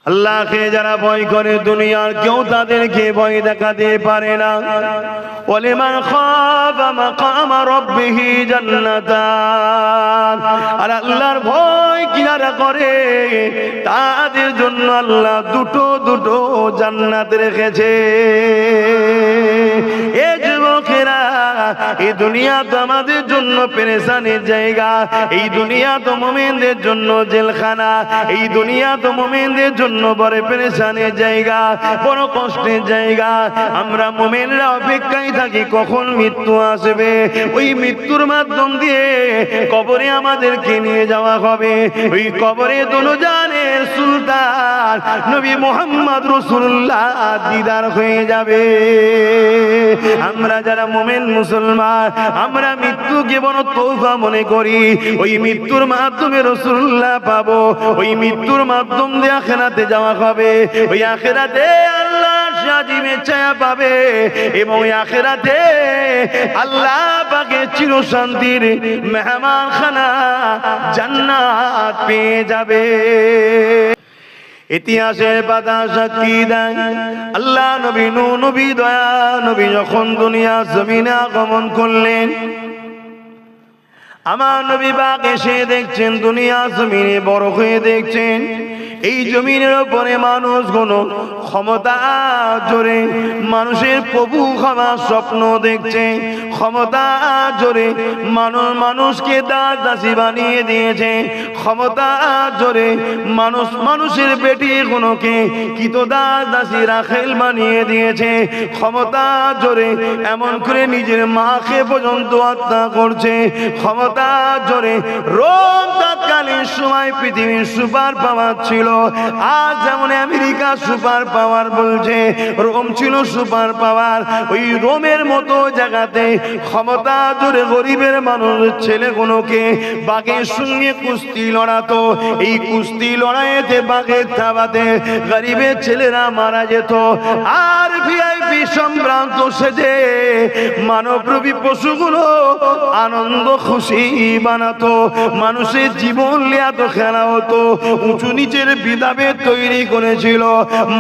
আল্লাহকে যারা ভয় করে দুনিয়ার কেউ তাদেরকে ভয় দেখাতে পারে না। ওয়ালিমান খাফা মাকাম রাব্বিহি জান্নাতান, আর আল্লাহর ভয় যারা করে তাদের জন্য আল্লাহ দুটো দুটো জান্নাত রেখেছে। এ যুবকেরা, এই দুনিয়া তো আমাদের জন্য পেরেশানির জায়গা, এই দুনিয়া তো মুমিনদের জন্য জেলখানা, এই দুনিয়া তো মুমিনদের জন্য বড় পেরেশানির জায়গা, বড় কষ্টের জায়গা। আমরা মুমিনরা অপেক্ষায় থাকি কখন মৃত্যু আসবে, ওই মৃত্যুর মাধ্যম দিয়ে কবরে আমাদেরকে নিয়ে যাওয়া হবে। ওই কবরে দুজাহানের সুলতান নবী মুহাম্মদ রাসূলুল্লাহ দিদার হয়ে যাবে। আমরা যারা মুমিন মুসলমান, আমরা মৃত্যুকে বড় তৌফা মনে করি। ওই মৃত্যুর মাধ্যমে রাসূলুল্লাহ পাবো, ওই মৃত্যুর মাধ্যম দিয়ে আখিরাতে যাওয়া হবে। ওই আখিরাতে আল্লাহর শাজিমে ছায়া পাবে, এবং ওই আখিরাতে আল্লাহ পাকের চির শান্তির মেহমানখানা জান্নাত পেয়ে যাবে। ইতিহাসের পাতা সাক্ষী দেয়, আল্লাহ নবী নূহ নবী দয়া নবী যখন দুনিয়া জমিনে আগমন করলেন, আমার নবী পাক এসে দেখছেন দুনিয়া জমিনে বড় হয়ে দেখছেন এই জমিনের উপরে মানুষগুলো ক্ষমতা জোরে মানুষের প্রভু হওয়ার স্বপ্ন দেখছে, ক্ষমতা জোরে মানুষকে দাস দাসী বানিয়ে দিয়েছে, ক্ষমতা জোরে মানুষের বেটিগুলোকে কিতদাস দাসী রাখেল বানিয়ে দিয়েছে, ক্ষমতা জোরে এমন করে নিজের মাকে পর্যন্ত হত্যা করছে, ক্ষমতা জোরে রোম তৎকালীন সময় পৃথিবীর সুপার পাওয়ার ছিল। আজ যেমন আমেরিকা সুপার পাওয়ার বলছে, রোম ছিল সুপার পাওয়ার। ওই রোমের মতো জায়গাতে ক্ষমতা জোরে গরিবের মানুষ ছেলেগুলোকে বাঘের সঙ্গে কুস্তি লড়াতো। এই কুস্তি লড়াইতে বাঘের থাবাতে গরিবের ছেলেরা মারা যেত। আর ভিআইপি সম্ভ্রান্ত সেজে মানবরূপী পশুগুলো আনন্দ খুশি বানাতো, মানুষের জীবন লিয়াতো খেলা হতো। উঁচু নিচের বিধাভেদ তৈরি করেছিল,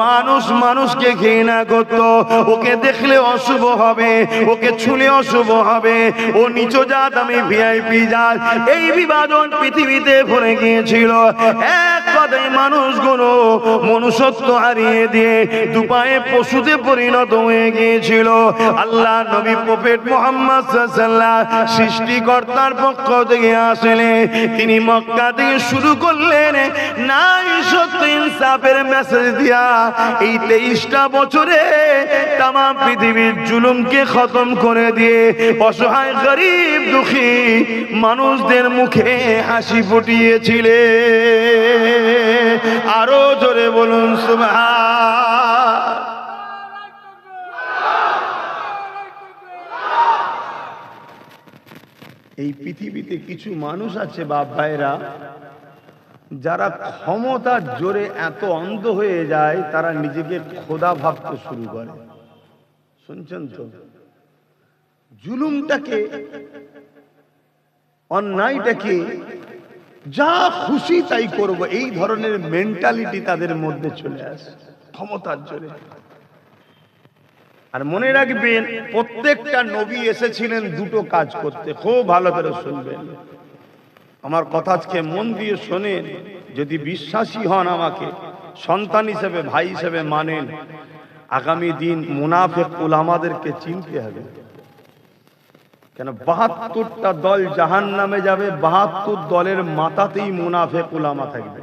মানুষ মানুষকে ঘৃণা করত, ওকে দেখলে অশুভ হবে, ওকে ছুঁলে অশুভ হবে, ও নিচ জাত আমি ভিআইপি জাত, এই বিভাজন পৃথিবীতে ভরে গিয়েছিল। এক কথায় মানুষগুলো মনুষ্যত্ব হারিয়ে দিয়ে দুপায়ে পশুতে পরিণত হয়ে গিয়েছিল। আল্লাহ নবী প্রফেট মুহাম্মদ সাল্লাল্লাহু আলাইহি ওয়াসাল্লাম সৃষ্টিকর্তার পক্ষ থেকে আসলে তিনি মক্কা থেকে শুরু করলেন নাই সত্য ইনসাফের মেসেজ দিয়া এই 23টা বছরে তাম পৃথিবীর জুলুমকে খতম করে দিয়ে অসহায় গরিব দুঃখী মানুষদের মুখে হাসি ফুটিয়েছিলেন। আরো জোরে বলুন সুবহান। এই পৃথিবীতে কিছু মানুষ আছে বাপ ভাইরা, যারা ক্ষমতার জোরে এত অন্ধ হয়ে যায় তারা নিজেকে খোদা ভাবতে শুরু করে। শুনছেন তো? জুলুমটাকে, অন্যায়টাকে যা খুশি তাই করব, এই ধরনের মেন্টালিটি তাদের মধ্যে চলে আসে ক্ষমতার জোরে। আর মনে রাখবেন, প্রত্যেকটা নবী এসেছিলেন দুটো কাজ করতে। খুব ভালো করে শুনবেন আমার কথা, আজকে মন দিয়ে শোনেন। যদি বিশ্বাসী হন, আমাকে সন্তান হিসেবে ভাই হিসেবে মানেন, আগামী দিন মুনাফিক উলামাদেরকে চিনতে হবে। কেন 72টা দল জাহান্নামে যাবে, 72 দলের মাথাতেই মুনাফিক উলামা থাকবে।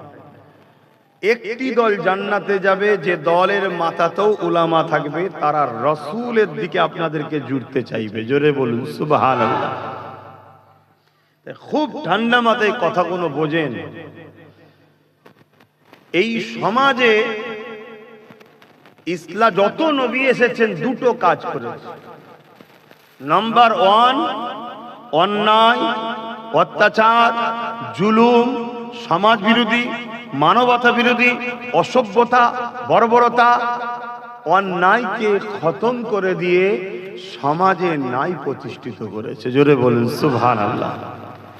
একটি দল জান্নাতে যাবে, যে দলের মাথাতেও উলামা থাকবে, তারা রাসূলের দিকে আপনাদেরকে জুড়তে চাইবে। জোরে বলুন সুবহানাল্লাহ। খুব ঠান্ডা মাথায় কথাগুলো বোঝেন। এই সমাজে ইসলাম যত নবী এসেছেন দুটো কাজ করেছে। নাম্বার 1, অন্যায়, অত্যাচার, জুলুম, সমাজ বিরোধী, মানবতা বিরোধী, অসভ্যতা, বর্বরতা, অন্যায়কে খতম করে দিয়ে সমাজে ন্যায় প্রতিষ্ঠিত করেছে। জোরে বলুন সুবহানাল্লাহ।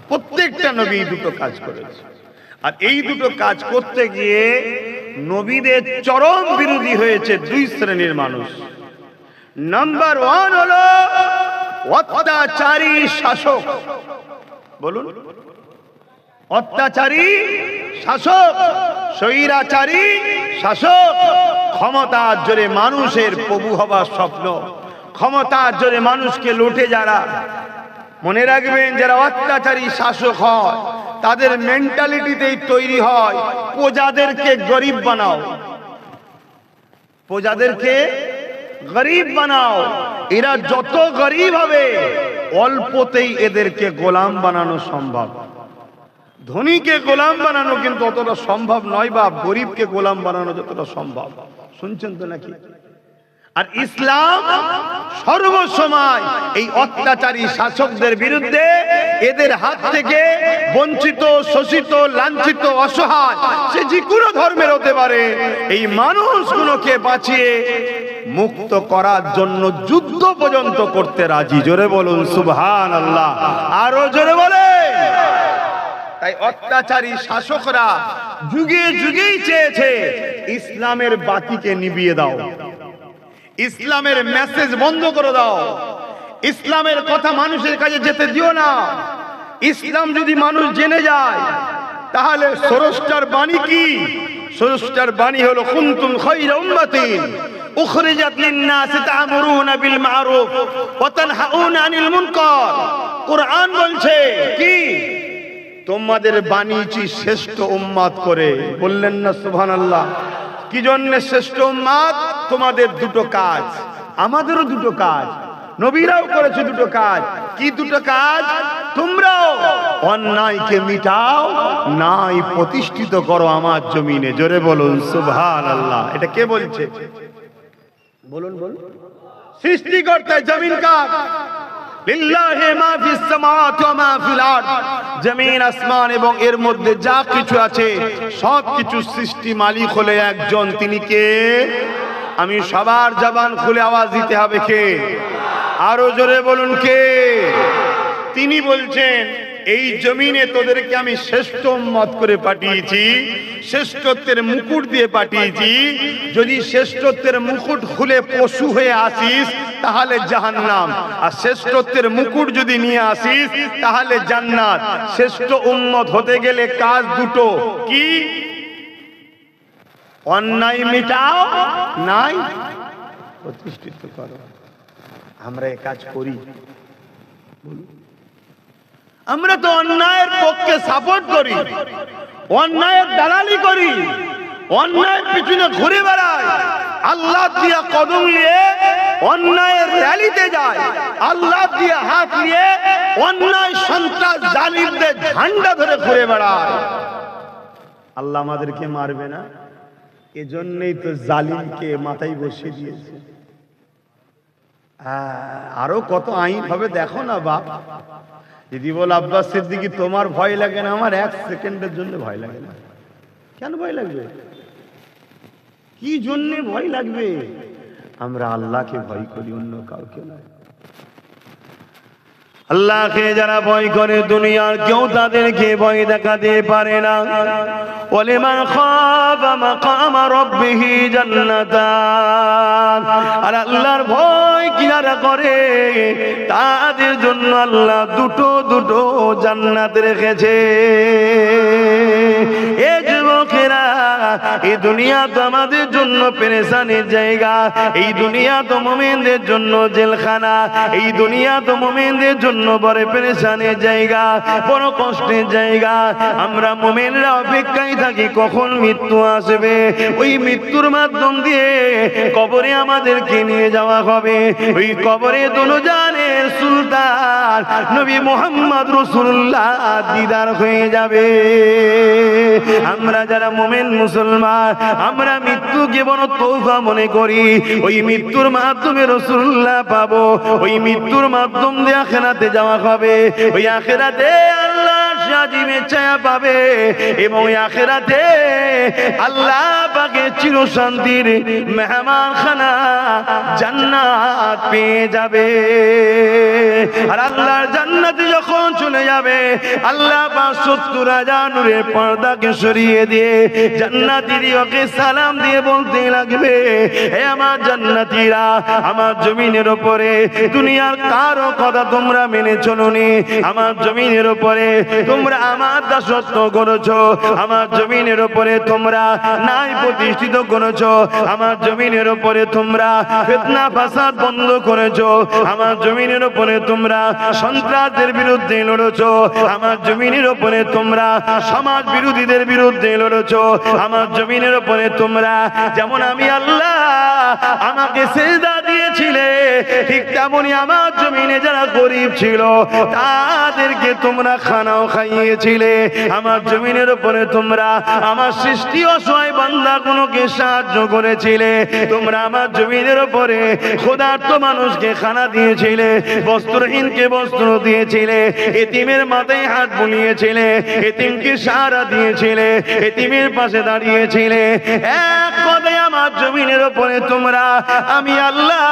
প্রত্যেকটা নবী দুটো কাজ করেছে। আর এই দুটো কাজ করতে গিয়ে নবীদের চরম বিরোধী হয়েছে দুই শ্রেণীর মানুষ। নাম্বার ওয়ান হলো অত্যাচারী শাসক। বলুন, অত্যাচারী শাসক, স্বৈরাচারী শাসক, ক্ষমতার জোরে মানুষের প্রভু হবার স্বপ্ন, ক্ষমতার জোরে মানুষকে লুটে যারা। মনে রাখবেন, যারা অত্যাচারী শাসক হয় তাদের মেন্টালিটিতেই তৈরি হয় প্রজাদেরকে গরিব বানাও, প্রজাদেরকে গরিব বানাও। এরা যত গরিব হবে অল্পতেই এদেরকে গোলাম বানানো সম্ভব। ধনীকে গোলাম বানানো কিন্তু অতটা সম্ভব নয়, বা গরিবকে গোলাম বানানো যতটা সম্ভব। শুনছেন তো নাকি? আর ইসলাম সর্বসময় এই অত্যাচারী শাসকদের বিরুদ্ধে, এদের হাত থেকে বঞ্চিত, শোষিত, লাঞ্ছিত, অসহায়, সে যে কোনো ধর্মের হতে পারে, এই মানুষগুলোকে বাঁচিয়ে মুক্ত করার জন্য যুদ্ধ পর্যন্ত করতে রাজি। জোরে বলুন সুবহানাল্লাহ, আরো জোরে বলেন। তাই অত্যাচারী শাসকরা যুগে যুগেই চেয়েছে ইসলামের বাতিকে নিভিয়ে দাও, ইসলামের মেসেজ বন্ধ করে দাও, ইসলামের কথা মানুষের কাছে যেতে দিও না। ইসলাম যদি মানুষ জেনে যায় তাহলে স্রষ্টার বাণী কি? স্রষ্টার বাণী হলো কুনতুম খায়রা উম্মাতিন উখরিজাত লিন-নাস তা'মুরুনা বিল মা'রুফ ওয়া তানহাউনা আনিল মুনকার। কুরআন বলছে কি? তোমাদের বানিয়েছি শ্রেষ্ঠ উম্মত করে। বললেন না সুবহানাল্লাহ? কি জন্য শ্রেষ্ঠ উম্মত? তোমাদের দুটো কাজ, আমাদেরও দুটো কাজ, নবীরাও করেছে দুটো কাজ। কি দুটো কাজ? তোমরাও অন্যায়কে মিটাও, ন্যায় প্রতিষ্ঠিত করো আমার জমিনে। জোরে বলুন সুবহানাল্লাহ। এটা কে বলছে? বলুন বলুন। সৃষ্টিকর্তা জমিন কার? লিল্লাহি মা ফিস সামাওয়াতি ওয়া মা ফিল আরদ। জমিন, আসমান এবং এর মধ্যে যা কিছু আছে সব কিছু সৃষ্টি মালিক হলো একজন। তিনি কে? আমি সবার জবান খুলে আওয়াজ দিতে হবে, কে? আরো জোরে বলুন, কে? তিনি বলছেন এই জমিনে তোদেরকে আমি শ্রেষ্ঠ উম্মত করে পাঠিয়েছি, শ্রেষ্ঠত্বের মুকুট দিয়ে পাঠিয়েছি। যদি শ্রেষ্ঠত্বের মুকুট খুলে পশু হয়ে আসিস তাহলে জাহান্নাম, আর শ্রেষ্ঠত্বের মুকুট যদি নিয়ে আসিস তাহলে জান্নাত। শ্রেষ্ঠ উম্মত হতে গেলে কাজ দুটো। কি? অন্যায় মিটাও, নাই প্রতিষ্ঠিত করো। আমরা এই কাজ করি? আমরা তো অন্যায়ের পক্ষে সাপোর্ট করি, অন্যায়ের দালালি করি, অন্যায়ের পিছনে ঘুরে বেড়াই, আল্লাহ দিয়া কদম নিয়ে অন্যায়ের র্যালিতে যায়, আল্লাহ দিয়া হাত নিয়ে অন্যায় সন্ত্রাস জালিমদের ঝান্ডা ধরে ঘুরে বেড়ায়। আল্লাহ আমাদেরকে মারবে না? এজন্যই তো জালিমকে মাথায় বসিয়ে দিয়েছে। আরো কত আইন হবে দেখো না বাপ। যদি বল আব্বাস সিদ্দিকী তোমার ভয় লাগে না, আমার এক সেকেন্ডের জন্য ভয় লাগে না। কেন ভয় লাগবে? কি জন্য ভয় লাগবে? আমরা আল্লাহকে ভয় করি, অন্য কাউকে না। আল্লাহকে যারা ভয় করে দুনিয়ার কেউ তাদেরকে ভয় দেখাতে পারে না। ওয়ালিমান খাফা মাকামা রাব্বিহি জান্নাতান। আর আল্লাহর ভয় কিনারা করে তাদের জন্য আল্লাহ দুটো দুটো জান্নাত রেখেছে। এ যুবকেরা, এই দুনিয়া তো আমাদের জন্য পেরেশানির জায়গা, এই দুনিয়া তো মুমিনদের জন্য জেলখানা, এই দুনিয়া তো মুমিনদের জন্য বড় পেরেশানির জায়গা, বড় কষ্টের জায়গা। আমরা মুমিনরা অপেক্ষায় থাকি কখন মৃত্যু আসবে। ওই মৃত্যুর মাধ্যম দিয়ে কবরে আমাদেরকে নিয়ে যাওয়া হবে। ওই কবরে দুজাহানের সুলতান নবী মুহাম্মদ রাসূলুল্লাহ দিদার হয়ে যাবে। আমরা যারা মুমিন মুসলমান, আমরা মৃত্যুকে বড় তৌফা মনে করি। ওই মৃত্যুর মাধ্যমে রাসূলুল্লাহ পাবো, ওই মৃত্যুর মাধ্যম দিয়ে আখিরাতে যাওয়া হবে। ওই আখিরাতে আল্লাহ সাজিমে ছায়া পাবে, এবং ওই আখিরাতে আল্লাহ পাকের চিরশান্তির মেহমানখানা জান্নাত পেয়ে যাবে। আর আল্লাহর জান্নাতে যখন যখন চলে যাবে আল্লাহ পাক 70,000 নূরের পর্দাকে সরিয়ে দিয়ে জান্নাতীরা ওকে সালাম দিয়ে বলতে লাগবে, হে আমার জান্নাতীরা, আমার জমিনের উপরে দুনিয়ার কারো কথা তোমরা মেনে চলোনি, আমার জমিনের উপরে তোমরা আমার দাসত্ব করেছো, আমার জমিনের উপরে তোমরা নাই প্রতিষ্ঠিত করেছো, আমার জমিনের উপরে তোমরা ফিতনা ফাসাদ বন্ধ করেছো, আমার জমিনের উপরে তোমরা সন্ত্রাসের বিরুদ্ধে লড়েছো, আমার জমিনের উপরে তোমরা সমাজ বিরোধীদের বিরুদ্ধে লড়েছো, আমার জমিনের উপরে তোমরা যেমন আমি আল্লাহ আমাকে সিজদা দিয়েছিলে ঠিক তেমনি আমার জমিনে যারা গরিব ছিল তাদেরকে তোমরা খানাও খাইয়েছিলে, আমার জমিনের উপরে তোমরা আমার সৃষ্টি অসহায় বান্দাগুলোকে সাহায্য করেছিলে, তোমরা আমার জমিনের উপরে ক্ষুধার্ত মানুষকে খানা দিয়েছিলে, বস্ত্রহীনকে বস্ত্র দিয়েছিলে, এতিমের মাথায় হাত বুলিয়েছিলে, এতিমকে সাহারা দিয়েছিলে, এতিমের পাশে দাঁড়িয়েছিলে। এক কথায় আমার জমিনের উপরে তোমরা আমি আল্লাহ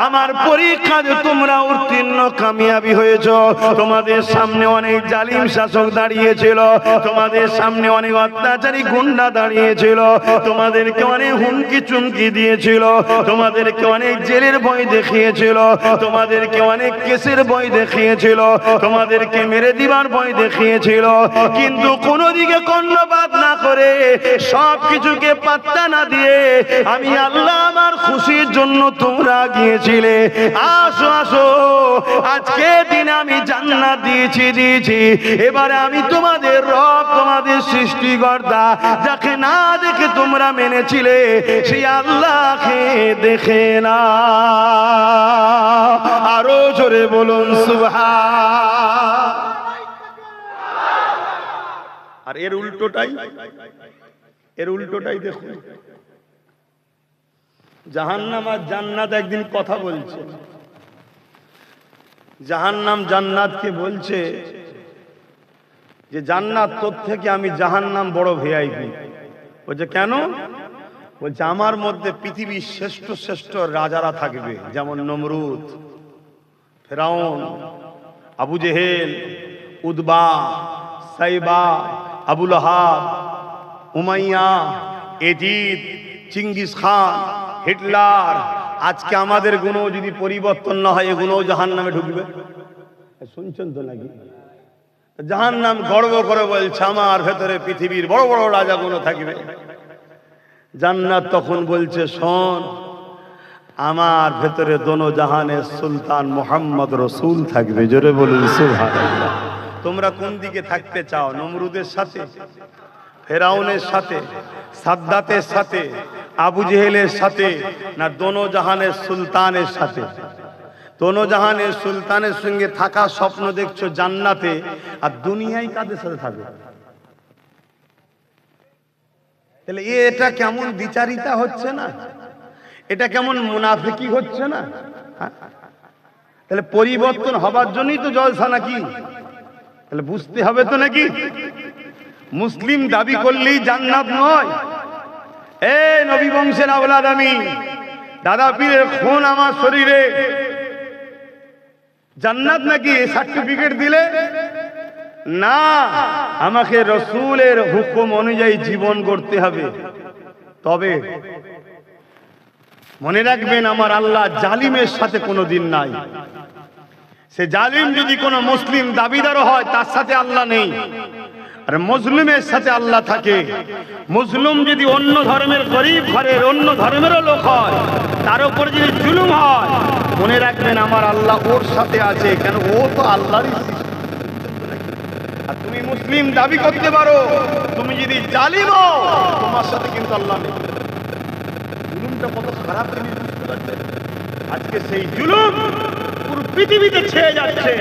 আমার পরীক্ষাতে তোমরা উত্তীর্ণ কামিয়াবি হয়েছো। তোমাদের সামনে অনেক জালিম শাসক দাঁড়িয়েছিল, তোমাদের সামনে অনেক অত্যাচারী গুন্ডা দাঁড়িয়েছিল, তোমাদেরকে অনেক হুমকি চুমকি দিয়েছিল, তোমাদেরকে অনেক জেলের ভয় দেখিয়েছিল, তোমাদেরকে অনেক কেসের ভয় দেখিয়েছিল, তোমাদেরকে মেরে দিবার ভয় দেখিয়েছিল, কিন্তু কোনো দিকে কর্ণপাত না করে সব কিছুকে পাত্তা না দিয়ে আমি আল্লাহ আমার খুশির জন্য তোমরা গিয়েছিলে। আসো আসো, আজকে দিন আমি জান্নাত দিয়েছি, এবারে আমি তোমাদের রব, তোমাদের সৃষ্টিকর্তা, যাকে না দেখে তোমরা মেনেছিলে সেই আল্লাহকে দেখে না। আরো জোরে বলুন সুবহান। আর এর উল্টোটাই দেখুন, জাহান্নাম আর জান্নাত একদিন কথা বলছে। জাহান্নাম জান্নাতকে বলছে যে জান্নাত তোর থেকে আমি জাহান্নাম বড় ভিআইপি। বলছে কেন? বলছে আমার মধ্যে পৃথিবীর শ্রেষ্ঠ শ্রেষ্ঠ রাজারা থাকবে, যেমন নমরুদ, ফেরাউন, আবু জেহেল, উদবা, সাইবা, আবু লাহাব, উমাইয়া, এজিদ, চিঙ্গিস খান, হিটলার। আজকে আমাদের গুণ যদি পরিবর্তন না হয় এগুলো জাহান্নামে ঢুকবে। শুনছেন তো নাকি? জাহান্নাম গর্ব করে বলছে আমার ভেতরে পৃথিবীর বড় বড় রাজাগুলো থাকবে। জান্নাত তখন বলছে শোন, আমার ভেতরে দোনো জাহানের সুলতান মোহাম্মদ রসুল থাকবে। জোরে বলুন সুবহানাল্লাহ। তোমরা কোন দিকে থাকতে চাও? নমরুদের সাথে, ফেরাউনের সাথে, সাদ্দাতের সাথে, আবু জেহেলের সাথে, না দোনো জাহানের সুলতানের সাথে? দোনো জাহানের সুলতানের সঙ্গে থাকা স্বপ্ন দেখছো জান্নাতে, আর দুনিয়ায় কাদের সাথে থাকবে? তাহলে এটা কেমন বিচারিতা হচ্ছে না? এটা কেমন মুনাফিকি হচ্ছে না? তাহলে পরিবর্তন হবার জন্যই তো জলসা নাকি? তাহলে বুঝতে হবে তো নাকি মুসলিম দাবি করলেই জান্নাত নয়। এই নবী বংশের আওলাদ আমি, দাদা পীরের খুন আমার শরীরে, জান্নাত নাকি সার্টিফিকেট দিলে? না, আমাকে রসুলের হুকুম অনুযায়ী জীবন করতে হবে। তবে মনে রাখবেন আমার আল্লাহ জালিমের সাথে কোনো দিন নাই। সে জালিম যদি কোনো মুসলিম দাবিদার হয় তার সাথে আল্লাহ নেই, আর মজলুমের সাথে আল্লাহ থাকে। মুসলিম যদি অন্য ধর্মের গরিব ঘরের অন্য ধর্মেরও লোক হয়, তার উপর যদি জুলুম হয়, মনে রাখবেন আমার আল্লাহ ওর সাথে আছে। কেন? ও তো আল্লাহরই সৃষ্টি। আর তুমি মুসলিম দাবি করতে পারো, তুমি যদি জালিম হও তোমার সাথে কিন্তু আল্লাহ নেই। জুলুমটা কত খারাপ জিনিস বুঝতে পারছেন? আজকে সেই জুলুম পুরো পৃথিবীতে ছেয়ে যাচ্ছে,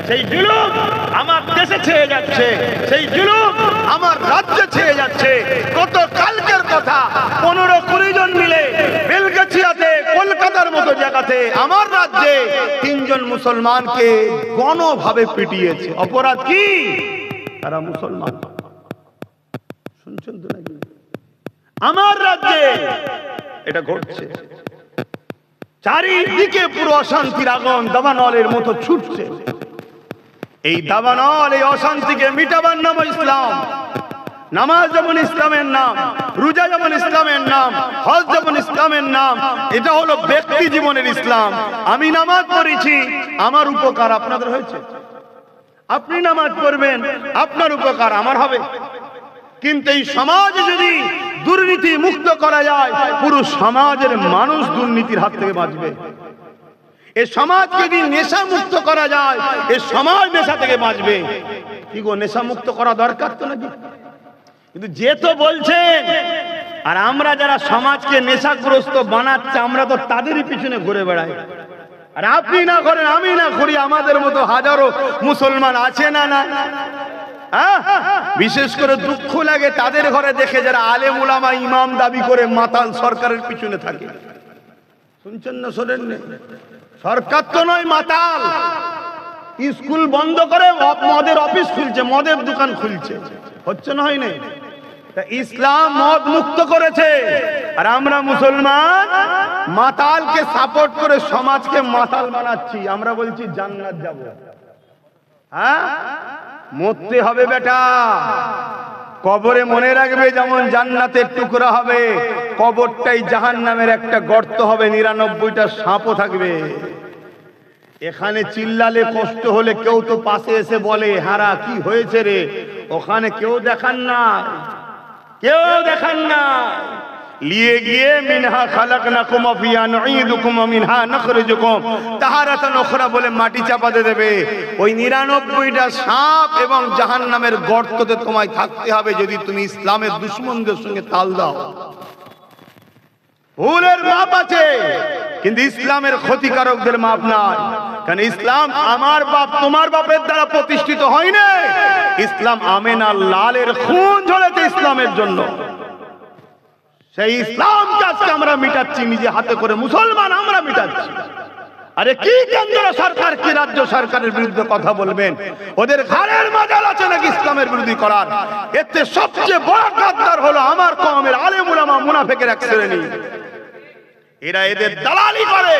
সেই জুলুম আমার দেশে ছেয়ে যাচ্ছে, সেই জুলুম আমার রাজ্যে ছেয়ে যাচ্ছে। কত কালকের কথা, 15-20 জন মিলে বেলগাছিয়াতে, কলকাতার মতো জায়গাতে আমার রাজ্যে 3 জন মুসলমানকে গণভাবে পিটিয়েছে। অপরাধ কি? তারা মুসলমান। শুনছেন তো নাকি? আমার রাজ্যে এটা ঘটছে। চারিদিকে পুরো অশান্তির আগুন দাবানলের মতো ছুটছে। এই দাবানল, এই অশান্তিকে মিটাবার নাম ইসলাম। নামাজ যেমন ইসলামের নাম, রোজা যেমন ইসলামের নাম, হজ যেমন ইসলামের নাম, এটা হলো ব্যক্তি জীবনের ইসলাম। আমি নামাজ পড়েছি, আমার উপকার আপনাদের হয়েছে। আপনি নামাজ পড়বেন, আপনার উপকার আমার হবে। কিন্তু এই সমাজ যদি দুর্নীতি মুক্ত করা যায়, পুরো সমাজের মানুষ দুর্নীতির হাত থেকে বাঁচবে। এই সমাজকে যদি নেশা মুক্ত করা যায়, এই সমাজ নেশা থেকে বাঁচবে। কি গো, নেশা মুক্ত করা দরকার তো নাকি? কিন্তু যে তো বলছেন, আর আমরা যারা সমাজকে নেশাগ্রস্ত বানাচ্ছে, আমরা তো তাদেরই পিছনে ঘুরে বেড়াই। আর আপনি না করেন, আমি না করি, আমাদের মতো হাজারো মুসলমান আছে না না? বিশেষ করে দুঃখ লাগে তাদের ঘরে দেখে যারা আলেম উলামা ইমাম দাবি করে মাতাল সরকারের পিছনে থাকে। শুনছেন না শোনেন? সরকার তো নয়, মাতাল। স্কুল বন্ধ করে মদের অফিস খুলছে, মদের দোকান খুলছে। হচ্ছে না, হয় না? ইসলাম মদ মুক্ত করেছে, আর আমরা মুসলমান মাতালকে সাপোর্ট করে সমাজকে মাতাল বানাচ্ছি। আমরা বলছি জান্নাত যাব। হ্যাঁ, মরতে হবে বেটা, কবরে মনে রাখবে যেমন জান্নাতের টুকরা হবে, কবরটাই জাহান্নামের একটা গর্ত হবে, 99টা সাপও থাকবে। এখানে চিল্লালে কষ্ট হলে কেউ তো পাশে এসে বলে, হারা কি হয়েছে রে? ওখানে কেউ দেখান না, কেউ দেখান না। লিয়ে গিয়ে মিনহা খালাকনাকুম ওয়া ফিহা নুঈদুকুম ওয়া মিনহা নখরিজুকুম তাহারাতান উখরা বলে মাটি চাপাতে দেবে। ওই 99টা সাপ এবং জাহান্নামের গর্ততে তোমায় থাকতে হবে যদি তুমি ইসলামের দুশমনদের সঙ্গে তাল দাও। ভুলের মাপ আছে, কিন্তু ইসলামের ক্ষতিকারকদের মাপ নাই। কারণ ইসলাম আমার বাপ তোমার বাপের দ্বারা প্রতিষ্ঠিত হয় না। ইসলাম আমেনা লালের খুন ঝরেছে ইসলামের জন্য। সেই ইসলামকে আজকে আমরা মিটাচ্ছি নিজে হাতে করে, মুসলমান আমরা মিটাচ্ছি। আরে কি কেন্দ্র সরকার, কি রাজ্য সরকারের বিরুদ্ধে কথা বলবেন? ওদের ঘাড়ের মাজাল আছে নাকি ইসলামের বিরোধী করার? এতে সবচেয়ে বড় গাদ্দার হলো আমার কওমের আলেম উলামা মুনাফিকের এক শ্রেণী। এরা এদের দালালি করে,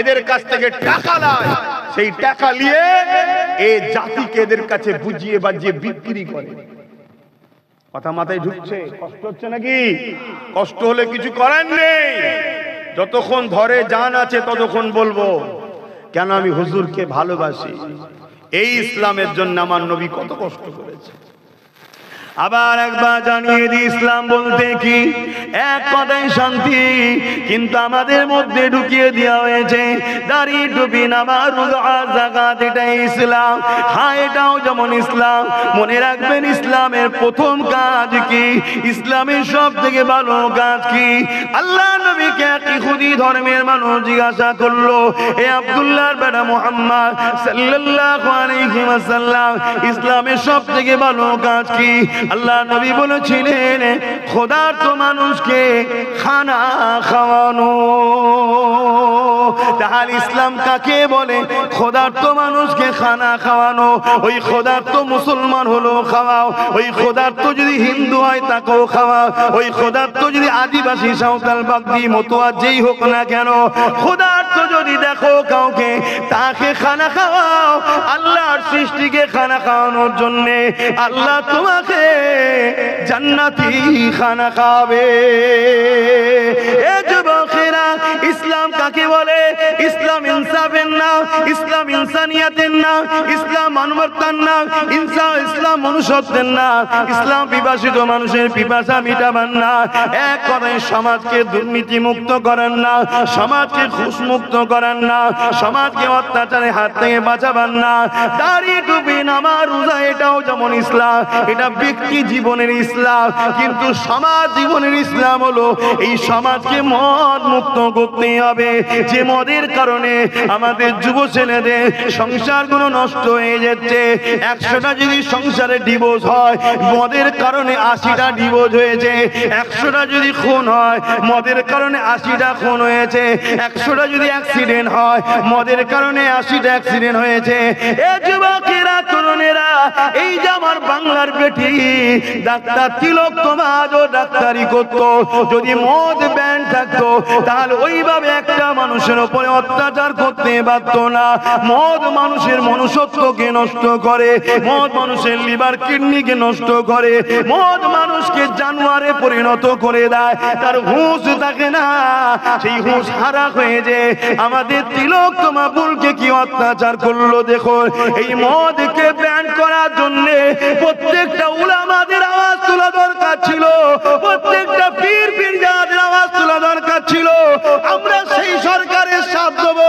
এদের কাছ থেকে টাকা নেয়, সেই টাকা নিয়ে এই জাতিকে এদের কাছে বুঝিয়ে বাজিয়ে বিক্রি করে। কথা মাথায় ঢুকছে? কষ্ট হচ্ছে নাকি? কষ্ট হলে কিছু করার নেই। যতক্ষণ ধরে জান আছে ততক্ষণ বলবো কেন আমি হুজুরকে ভালোবাসি। এই ইসলামের জন্য আমার নবী কত কষ্ট করেছে। আবার একবার জানিয়ে দিই, ইসলাম বলতে কি? এক কথাই শান্তি। কিন্তু আমাদের মধ্যে ঢুকিয়ে দেওয়া হয়েছে দাড়ি, টুপি, নামাজ, রোজা, যাকাত, এটাই ইসলাম। হ্যাঁ, এটাও যেমন ইসলাম। মনে রাখবেন, ইসলামের প্রথম কাজ কি? ইসলামের সব থেকে ভালো কাজ কি? আল্লাহ নবীকে এক ইহুদি ধর্মের মানুষ জিজ্ঞাসা করলো, এ আব্দুল্লাহর বেটা মুহাম্মদ সাল্লাল্লাহু আলাইহি ওয়াসাল্লাম, ইসলামের সব থেকে ভালো কাজ কি? আল্লাহ নবী বলেছিলেন, খোদার্থ মানুষকে খানা খাওয়ানো। তাহলে ইসলাম কাকে বলে? খোদার্থ মানুষকে খানা খাওয়ানো। ওই খোদার্থ মুসলমান হলো খাওয়াও, ওই খোদার্থ যদি হিন্দু হয় তাকেও খাওয়াও, ওই খোদার্থ যদি আদিবাসী, সাঁওতাল, বাগদি, মতুয়া যেই হোক না কেন, খোদার্থ যদি দেখো কাউকে, তাকে খানা খাওয়াও। আল্লাহর সৃষ্টিকে খানা খাওয়ানোর জন্যে আল্লাহ তোমাকে জান্নাতি খানা খাবে। এ যুবকেরা, ইসলাম কাকে বলে? ইসলাম ইনসাফের নাম, ইসলাম ইনসানিয়াতের নাম, ইসলাম মানবতার নাম, ইসলাম মনুষ্যত্বের নাম, ইসলাম পিপাসিত মানুষের পিপাসা মিটাবার না। এক কথায় সমাজকে দুর্নীতি মুক্ত করেন না, সমাজকে ঘুষ মুক্ত করেন না, সমাজকে অত্যাচারের হাত থেকে বাঁচাবার না। দাড়ি, টুপি, নামাজ, রোজা, এটাও যেমন ইসলাম, এটা ব্যক্তি জীবনের ইসলাম। কিন্তু সমাজ জীবনের ইসলাম হলো এই সমাজকে মদ মুক্ত করতে হবে। যে মদের কারণে আমাদের যুব ছেলেদের সংসারগুলো নষ্ট হয়ে যাচ্ছে। 100টা যদি সংসারে ডিভোর্স হয়, মদের কারণে 80টা ডিভোর্স হয়েছে। 100টা যদি খুন হয়, মদের কারণে 80টা খুন হয়েছে। 100টা যদি অ্যাক্সিডেন্ট হয়, মদের কারণে 80টা অ্যাক্সিডেন্ট হয়েছে। এ যুবকেরা, তরুণেরা, এই যে আমার বাংলার বেটি ডাক্তার তিলক তোমাজও ডাক্তারি করতো, যদি মদ ব্যান থাকতো তাহলে ওইভাবে একটা মানুষের উপরে অত্যাচার করতে পারতো না। মদ মদ মানুষের মনুষ্যত্বকে নষ্ট করে, মদ মানুষের লিভার কিডনিকে নষ্ট করে, মদ মানুষকে জানোয়ারে পরিণত করে দেয়, তার হুঁশ থাকে না, সেই হুঁশ হারা হয়ে যায়। আমাদের তিলোত্তমা বুলকে কি অত্যাচার করলো দেখো। এই মদকে ব্যান করার জন্য প্রত্যেকটা উলামাদের আওয়াজ তোলা দরকার ছিল, প্রত্যেকটা পীর পীরজাদের আওয়াজ তোলা দরকার ছিল। আমরা সেই সরকারের সাথ দেবো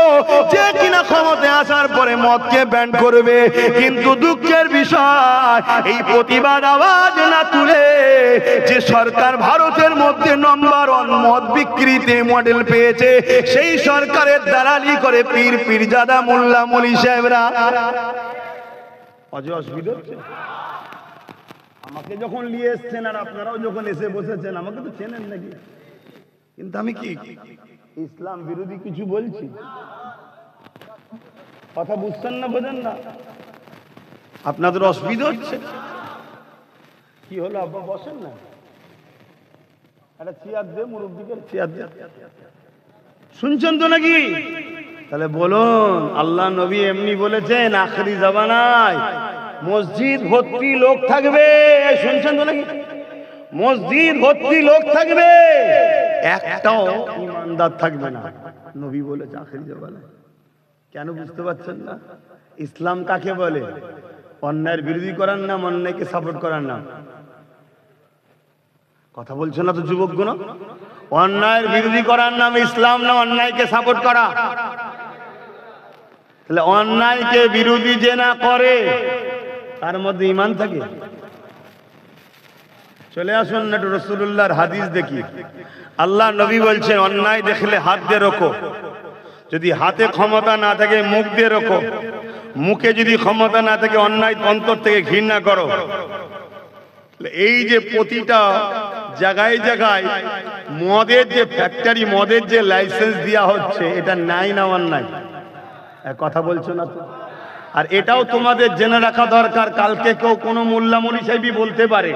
যে কিনা ক্ষমতায় আসার পরে মদকে ব্যান করবে, কিন্তু দুঃখের বিষয় এই প্রতিবাদ আওয়াজ না তুলে যে সরকার ভারতের মধ্যে নম্বর 1 মদ বিক্রিতে মডেল পেয়েছে, সেই সরকারের দালালি করে পীর পীরজাদা মোল্লা মলি সাহেবরা। অসুবিধা হচ্ছে আমাকে যখন নিয়ে এসছেন আর আপনারাও যখন এসে বসেছেন, আমাকে তো চেনেন নাকি? কিন্তু আমি কি ইসলাম বিরোধী কিছু বলছি? কথা বুঝছেন না, বোঝেন না? আপনাদের অসুবিধা হচ্ছে? কি হলো আব্বা, বসেন না, একটা চেয়ার দে, মুরব্বিকে চেয়ার দে। শুনছেন তো নাকি? তাহলে বলুন, আল্লাহ নবী এমনি বলেছেন আখরি জামানায় মসজিদ ভর্তি লোক থাকবে। শুনছেন তো নাকি? মসজিদ ভর্তি লোক থাকবে, একটাও ইমানদার থাকবে না। নবী বলেছে আখরি জামানায়। কেন বুঝতে পারছেন না? ইসলাম কাকে বলে? অন্যায়ের বিরোধী করার নাম, অন্যায়কে সাপোর্ট করার নাম। কথা বলছো না তো যুবকগণ? অন্যায়ের বিরোধী করার নাম ইসলাম না অন্যায়কে সাপোর্ট করা? তাহলে অন্যায়কে বিরোধী যে না করে তার মধ্যে ঈমান থাকে? চলে আসুন না একটু রাসূলুল্লাহর হাদিস দেখি। আল্লাহ নবী বলছেন অন্যায় দেখলে হাত দিয়ে রোকো, যদি হাতে ক্ষমতা না থাকে মুখ দিয়ে রোকো, মুখে যদি ক্ষমতা না থাকে অন্যায় অন্তর থেকে ঘৃণা করো। এই যে প্রতিটা জায়গায় জায়গায় মদের যে ফ্যাক্টরি, মদের যে লাইসেন্স দেওয়া হচ্ছে, এটা নাই না অন্যায়? কথা বলছো না তো? আর এটাও তোমাদের জেনে রাখা দরকার, কালকে কেউ কোনো মোল্লা মলি সাহেবই বলতে পারে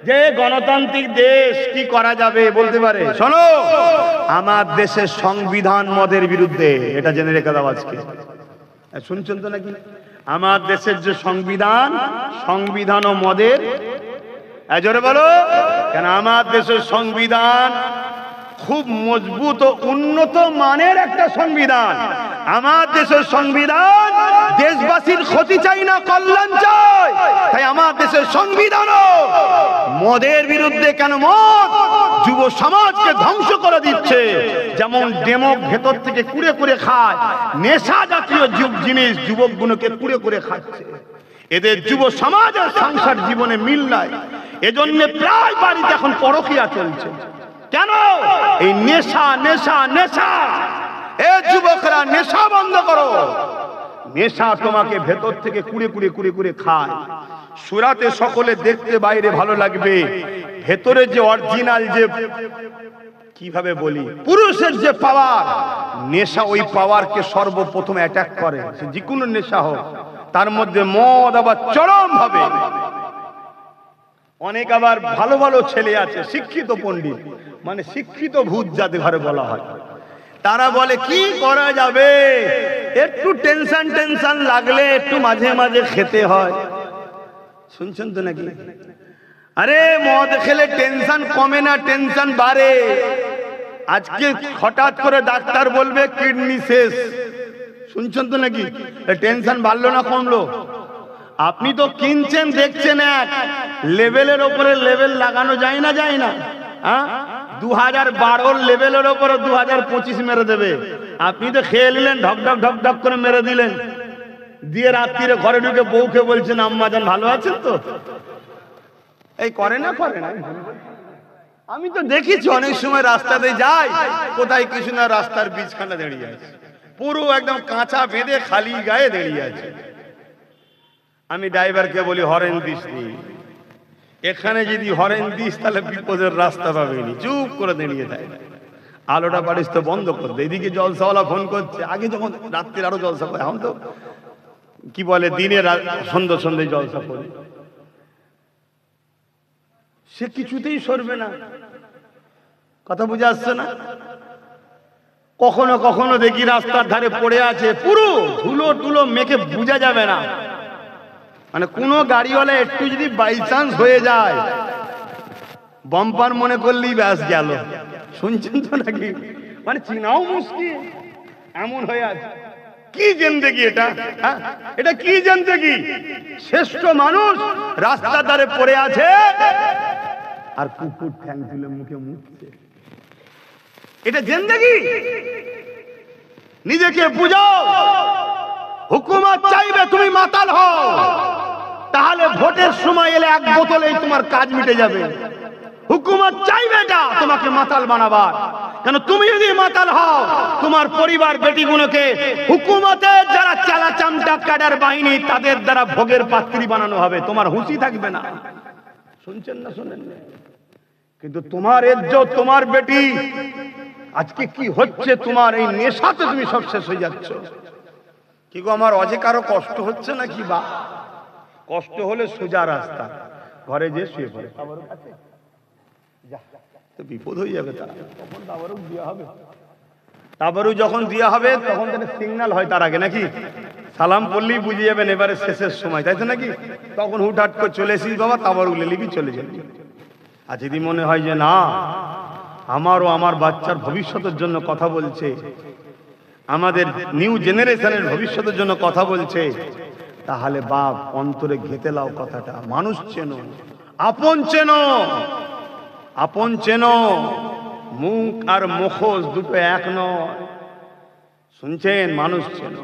যে গণতান্ত্রিক দেশ, কি করা যাবে বলতে পারে। শোনো, আমার দেশের সংবিধান মদের বিরুদ্ধে, এটা জেনে রেখে দাও আজকে। শুনছেন তো নাকি? আমার দেশের যে সংবিধান, সংবিধান ও মদের, জোরে বলো কেন? আমার দেশের সংবিধান খুব মজবুত ও উন্নত মানের একটা সংবিধান। আমার দেশের সংবিধান দেশবাসীর ক্ষতি চাই না, কল্যাণ চাই। তাই আমার দেশের সংবিধানও মদের বিরুদ্ধে। কেন? মদ যুব সমাজকে ধ্বংস করে দিচ্ছে। যেমন ডেমো ভেতর থেকে কুড়ে কুড়ে খায়, নেশা জাতীয় জিনিস যুবকগুলোকে কুড়ে কুড়ে খাচ্ছে। এদের যুব সমাজ আর সংসার জীবনে মিল নাই, এজন্য প্রায় বাড়িতে এখন পরকীয়া চলছে। কেন? এই নেশা নেশা নেশা। এ যুবকরা, নেশা বন্ধ করো। নেশা তোমাকে ভেতর থেকে কুড়ে কুড়ে কুড়ে কুড়ে খায়। সুরাতে সকলে দেখতে বাইরে ভালো লাগবে, ভেতরে যে অরিজিনাল, যে কিভাবে বলি, পুরুষের যে পাওয়ার, নেশা ওই পাওয়ারকে সর্বপ্রথম অ্যাটাক করে। যে কোনো নেশা হোক, তার মধ্যে মদ আবার চরম ভাবে। অনেক আবার ভালো ভালো ছেলে আছে, শিক্ষিত পণ্ডিত, মানে শিক্ষিত ভূত যাদের ঘরে বলা হয়, তারা বলে কি করা যাবে, একটু টেনশন টেনশন লাগলে একটু মাঝে মাঝে খেতে হয়। শুনছেন তো নাকি? আরে মদ খেলে টেনশন কমে না, টেনশন বাড়ে। আজকে হঠাৎ করে ডাক্তার বলবে কিডনি শেষ। শুনছেন তো নাকি? টেনশন বাড়লো না কমলো? আপনি তো কিনছেন, দেখছেন এক লেভেলের ওপরে লেভেল লাগানো যায় না, যায় না? 2012 লেভেলের ওপরে 2025 মেরে দেবে। আপনি তো খেয়ে নিলেন, ঢক ঢক ঢক ঢক করে মেরে দিলেন, দিয়ে রাত্রিরে ঘরে ঢুকে বউকে বলছেন আম্মা জান ভালো আছেন তো? এই করে না, করে না? আমি তো দেখেছি অনেক সময় রাস্তাতে যাই, কোথায় কিছু না, রাস্তার বীজখানা দাঁড়িয়ে আছে, পুরো একদম কাঁচা বেঁধে খালি গায়ে দাঁড়িয়ে আছে। আমি ড্রাইভারকে বলি হরেন দিস নি, এখানে যদি হরেন দিস তাহলে বিপদের রাস্তা পাবেনি। চুপ করে দাঁড়িয়ে যায়, আলোটা পারিস তো বন্ধ করে দে। এদিকে জলসাওয়ালা ফোন করছে, আগে যখন রাত্রির আরো জলসা করে, এখন তো কি বলে দিনে সন্ধ্যে সন্ধ্যে জলসা করে। সে কিছুতেই সরবে না। কথা বুঝে আসছে না? কখনো কখনো দেখি রাস্তার ধারে পড়ে আছে, পুরো ধুলো টুলো মেখে বোঝা যাবে না, মানে কোনো গাড়িওয়ালা একটু যদি বাই চান্স হয়ে যায় বাম্পার মনে করলেই ব্যাস গেল। শুনছেন তো নাকি? মানে চিনাও মুশকিল, এমন হয়ে আছে। কি জিন্দেগি এটা, হ্যাঁ? এটা কি জিন্দেগি? শ্রেষ্ঠ মানুষ রাস্তার ধারে পড়ে আছে আর কুকুর ঠ্যাং তুলে মুখে মুছছে। এটা জিন্দেগি? নিজেকে বুঝাও। হুকুমত চাইবে তুমি মাতাল হও, তাহলে ভোটের সময় এলে এক বোতলেই তোমার কাজ মিটে যাবে। হুকুমত চাইবে এটা তোমাকে মাতাল বানাবার, কেন তুমি যদি মাতাল হও তোমার পরিবার বেটিগুলোকে হুকুমতের যারা চালা চামটা ক্যাডার বাহিনী তাদের দ্বারা ভোগের পাত্রী বানানো হবে, তোমার হুঁশি থাকবে না। শুনছেন না শোনেন না? কিন্তু তোমার ইজ্জত, তোমার বেটি আজকে কি হচ্ছে, তোমার এই নেশাতে তুমি সব শেষ হয়ে যাচ্ছ। কি গো আমার অজে কারো কষ্ট হচ্ছে নাকি? বা কষ্ট হলে সোজা রাস্তা, ঘরে যে শুয়ে পড়ে, তো বিপদ হয়ে যাবে। তখন তাবারুক দেওয়া হবে, তাবারুক যখন দেওয়া হবে তখন তাহলে সিগন্যাল হয় তার আগে নাকি, সালাম পড়লেই বুঝে যাবেন এবারে শেষের সময়, তাই তো নাকি? তখন হুটহাট করে চলে এসিস বাবা, তাবারুক লিবি চলে যাবি। আর যদি মনে হয় যে না আমারও আমার বাচ্চার ভবিষ্যতের জন্য কথা বলছে, আমাদের নিউ জেনারেশনের ভবিষ্যতের জন্য কথা বলছে, তাহলে বাপ অন্তরে ঘেঁটে লাও কথাটা। মানুষ চেনো, আপন চেনো, আপন চেনো। মুখ আর মুখোশ দুটো এক নয়। শুনছেন? মানুষ চেনো।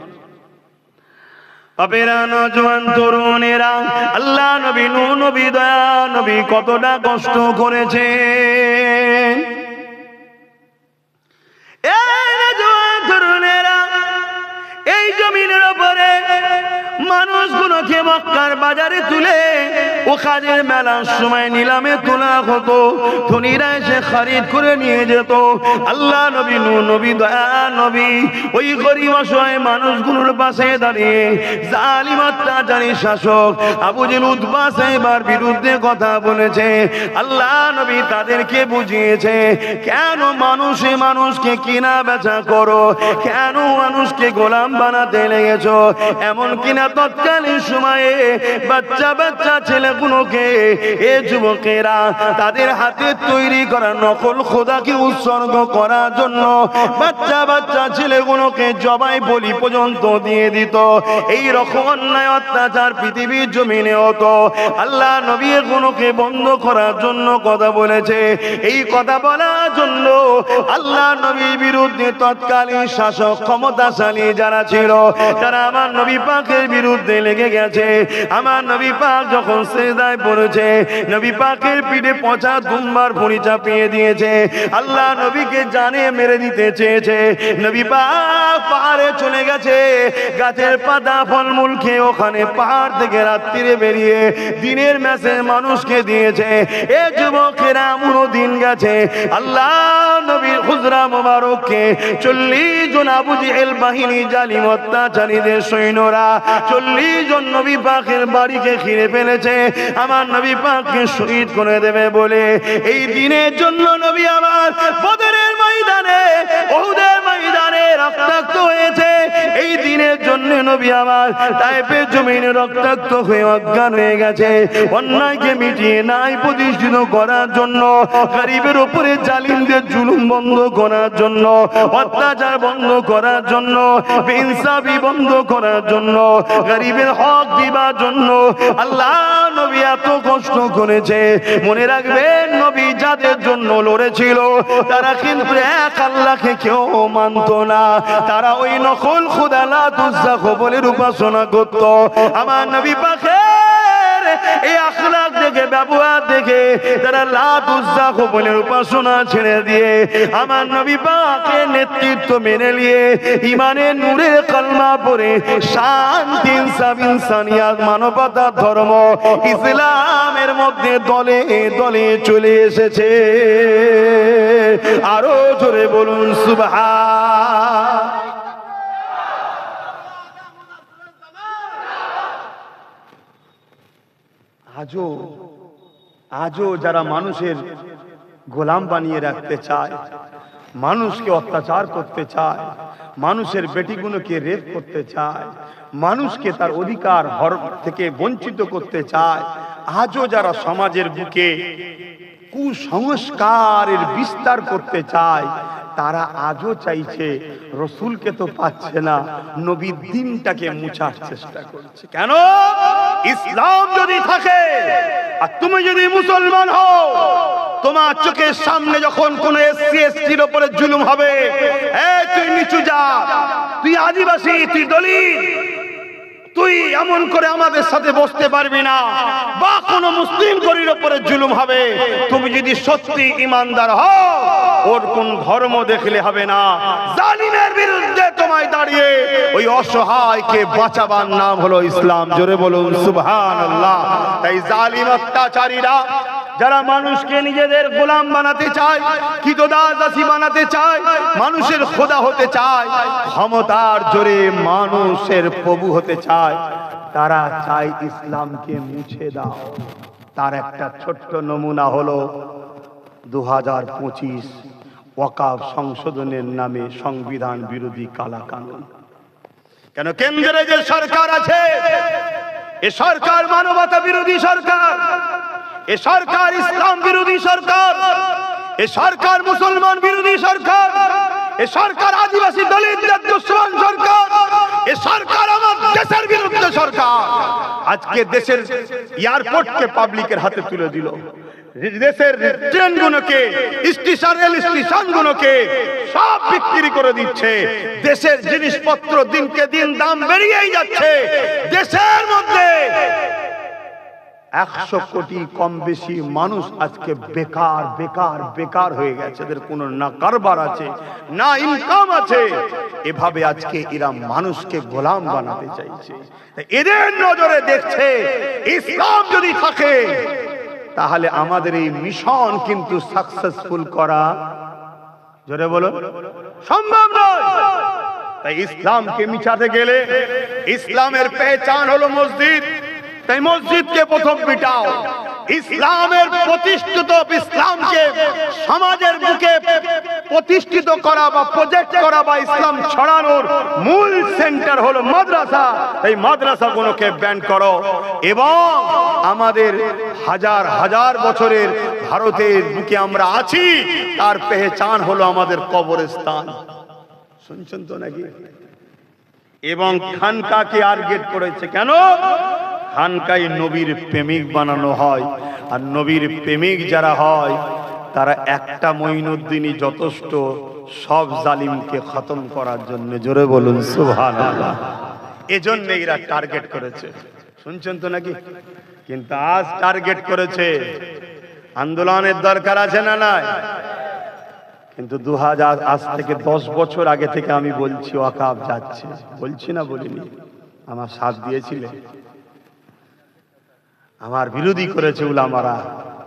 বাপেরা, নজওয়ান তরুণেরা, আল্লাহ নবী, নূহ নবী, দয়া নবী কতটা কষ্ট করেছে। এই নজওয়ান তরুণেরা, এই জমিনের উপরে মানুষগুলোকে মক্কার বাজারে তুলে ও কাজের মেলার সময় নিলামে তোলা হতো, ধনীরা এসে খরিদ করে নিয়ে যেত। আল্লাহ নবী, নূহ নবী, দয়া নবী ওই গরিব অসহায় মানুষগুলোর পাশে দাঁড়িয়ে জালিম অত্যাচারী শাসক আবু জেহেল উতবা সাহেবের বিরুদ্ধে কথা বলেছে। আল্লাহ নবী তাদেরকে বুঝিয়েছে, কেন মানুষে মানুষকে কিনা বেচা করো, কেন মানুষকে গোলাম বানাতে লেগেছো। এমন কিনা তৎকালীন সময়ে বাচ্চা বাচ্চা ছেলেগুলোকে, এ যুবকেরা তাদের হাতে তৈরি করা নকল খোদাকে উৎসর্গ করার জন্য বাচ্চা বাচ্চা ছেলেগুলোকে জবাই বলি পর্যন্ত দিয়ে দিত। এই রকম অন্যায় অত্যাচার পৃথিবীর জমিনে হতো। আল্লাহ নবী এগুলোকে বন্ধ করার জন্য কথা বলেছে। এই কথা বলার জন্য আল্লাহ নবীর বিরুদ্ধে তৎকালীন শাসক ক্ষমতাশালী যারা ছিল তারা আমার নবী পাকের বিরুদ্ধে লেগে গেছে। আমার নবী পাক যখন সিজদায় পড়েছে, নবী পাকের পিঠে পচা দুম্বার ভুঁড়ি চাপিয়ে দিয়েছে। আল্লাহ নবীকে জানে মেরে দিতে চেয়েছে। নবী পাক পাহাড়ে চলে গেছে, গাছের পাতা ফলমূল খেয়ে ওখানে পাহাড় থেকে রাত্রিরে বেরিয়ে দিনের ম্যাসে মানুষকে দিয়েছে। এ যুবকেরা এমন দিন গেছে, আল্লাহ নবীর হুজরা মোবারককে 40 জন আবু জেহেল বাহিনী জালিম অত্যাচারীদের সৈন্যরা 40 জন নবী পাকের বাড়িকে ঘিরে ফেলেছে আমার নবী পাককে শহীদ করে দেবে বলে। এই দিনের জন্য নবী আমার বদরের ময়দানে, উহুদের ময়দানে রক্তাক্ত হয়েছে। এই দিনের জন্য নবী আমার তায়েফের জমিনে রক্তাক্ত হয়ে অজ্ঞান হয়ে গেছে। অন্যায়কে মিটিয়ে নাই প্রতিষ্ঠিত করার জন্য, গরিবের উপরে জালিমদের জুলুম বন্ধ করার জন্য, অত্যাচার বন্ধ করার জন্য, বেইনসাফি বন্ধ করার জন্য, গরিবের হক দিবার জন্য আল্লাহ নবী এত কষ্ট করেছে। মনে রাখবেন, নবী যাদের জন্য লড়েছিল তারা কিন্তু এক আল্লাহকে কেউ মানত না। তারা ওই নকল খোদা লাত উজ্জা কবরের উপাসনা করত। আমার নবী পাকের এই আখলাক দেখে, ব্যবহার দেখে তারা লাত উজ্জা কবরের উপাসনা ছেড়ে দিয়ে আমার নবী পাকের নেতৃত্ব মেনে নিয়ে ইমানের নূরের কলমা পড়ে শান্তি, ইনসাফ, ইনসানিয়াত, মানবতার ধর্ম ইসলামের মধ্যে দলে দলে চলে এসেছে। আরো জোরে বলুন সুবহান। আজও যারা মানুষের গোলাম বানিয়ে রাখতে চায়, মানুষকে অত্যাচার করতে চায়, মানুষের বেটিগুলোকে রেপ করতে চায়, মানুষকে তার অধিকার থেকে বঞ্চিত করতে চায়। আজও যারা সমাজের বুকে কুসংস্কারের বিস্তার করতে চায়, তারা আজও চাইছে, রসুলকে তো পাচ্ছে না, নবীর দিনটাকে মুছার চেষ্টা করছে। কেন? ইসলাম যদি থাকে আর তুমি যদি মুসলমান হও, তোমার চোখের সামনে যখন কোন এসসি এসটির উপরে জুলুম হবে, এই তুই নিচু জাত, তুই আদিবাসী, তুই দলিত, তুই এমন করে আমাদের সাথে বসতে পারবি না, বা কোন মুসলিম গরির উপরে জুলুম হবে, তুমি যদি সত্যি ইমানদার হও, ওর কোন ধর্ম দেখলে হবে না, জালিমের বিরুদ্ধে তোমায় দাঁড়িয়ে ওই অসহায়কে বাঁচাবার নাম হলো ইসলাম। জোরে বলুন সুবহানাল্লাহ। তাই জালিম অত্যাচারীরা যারা মানুষকে নিজেদের গোলাম বানাতে চায়, কিতদাসী বানাতে চায়, মানুষের খোদা হতে চায়, ক্ষমতার জোরে মানুষের প্রভু হতে চায়, তারা চায় ইসলামকে মুছে দাও। তার একটা ছোট্ট নমুনা হলো 2025 ওয়াকফ সংশোধনের নামে সংবিধান বিরোধী কালা কানুন। কেন? কেন্দ্রে যে সরকার আছে, এ সরকার মানবতা বিরোধী সরকার, এ সরকার ইসলাম বিরোধী সরকার, এ সরকার মুসলমান বিরোধী সরকার, এ সরকার আদিবাসী দলিতদের দুশ্মন সরকার, এ সরকার আমার দেশের বিরুদ্ধে সরকার। আজকে দেশের এয়ারপোর্টকে পাবলিকের হাতে তুলে দিল, দেশের ট্রেনগুলোকে, রেল স্টেশনগুলোকে সব বিক্রি করে দিচ্ছে। দেশের জিনিসপত্র দিনকে দিন দাম বেরিয়েই যাচ্ছে। দেশের মধ্যে 100 কোটি কম বেশি মানুষ আজকে বেকার বেকার বেকার হয়ে গেছে। এদের কোনো না কারবার আছে, না ইনকাম আছে। এভাবে আজকে এরা মানুষকে গোলাম বানাতে চাইছে। এদের নজরে দেখছে ইসলাম যদি থাকে, তাহলে আমাদের এই মিশন কিন্তু সাকসেসফুল করা, জোরে বলো, সম্ভব নয়। তাই ইসলামকে মিছাতে গেলে, ইসলামের পেহচান হলো মসজিদ, তাই মসজিদকে প্রথম মিটাও। ইসলামের প্রতিষ্ঠিত, ইসলামকে সমাজের বুকে প্রতিষ্ঠিত করা বা প্রজেক্ট করা বা ইসলাম ছড়ানোর মূল সেন্টার হলো মাদ্রাসা। এই মাদ্রাসাগুলোকে ব্যান করো। এবং আমাদের হাজার হাজার বছরের ভারতের বুকে আমরা আছি, তার পেহচান হলো আমাদের কবরস্থান। শুনছেন তো নাকি? এবং খানকাকে টার্গেট করেছে। কেন? খানকায় নবীর প্রেমিক বানানো হয়, আর নবীর প্রেমিক যারা হয় তারা একটা মঈনুদ্দিনই যথেষ্ট সব জালিমকে খতম করার জন্য। জোরে বলুন সুবহানাল্লাহ। এজন্য এরা টার্গেট করেছে। শুনছেন তো নাকি? কিন্তু আজ টার্গেট করেছে, আন্দোলনের দরকার আছে না নাই? কিন্তু 2000 আজ থেকে 10 বছর আগে থেকে আমি বলছি ওয়াকফ যাচ্ছে, বলছি না বলিনি? আমার সাথ দিয়েছিলে? আমার বিরোধী করেছে উলামারা,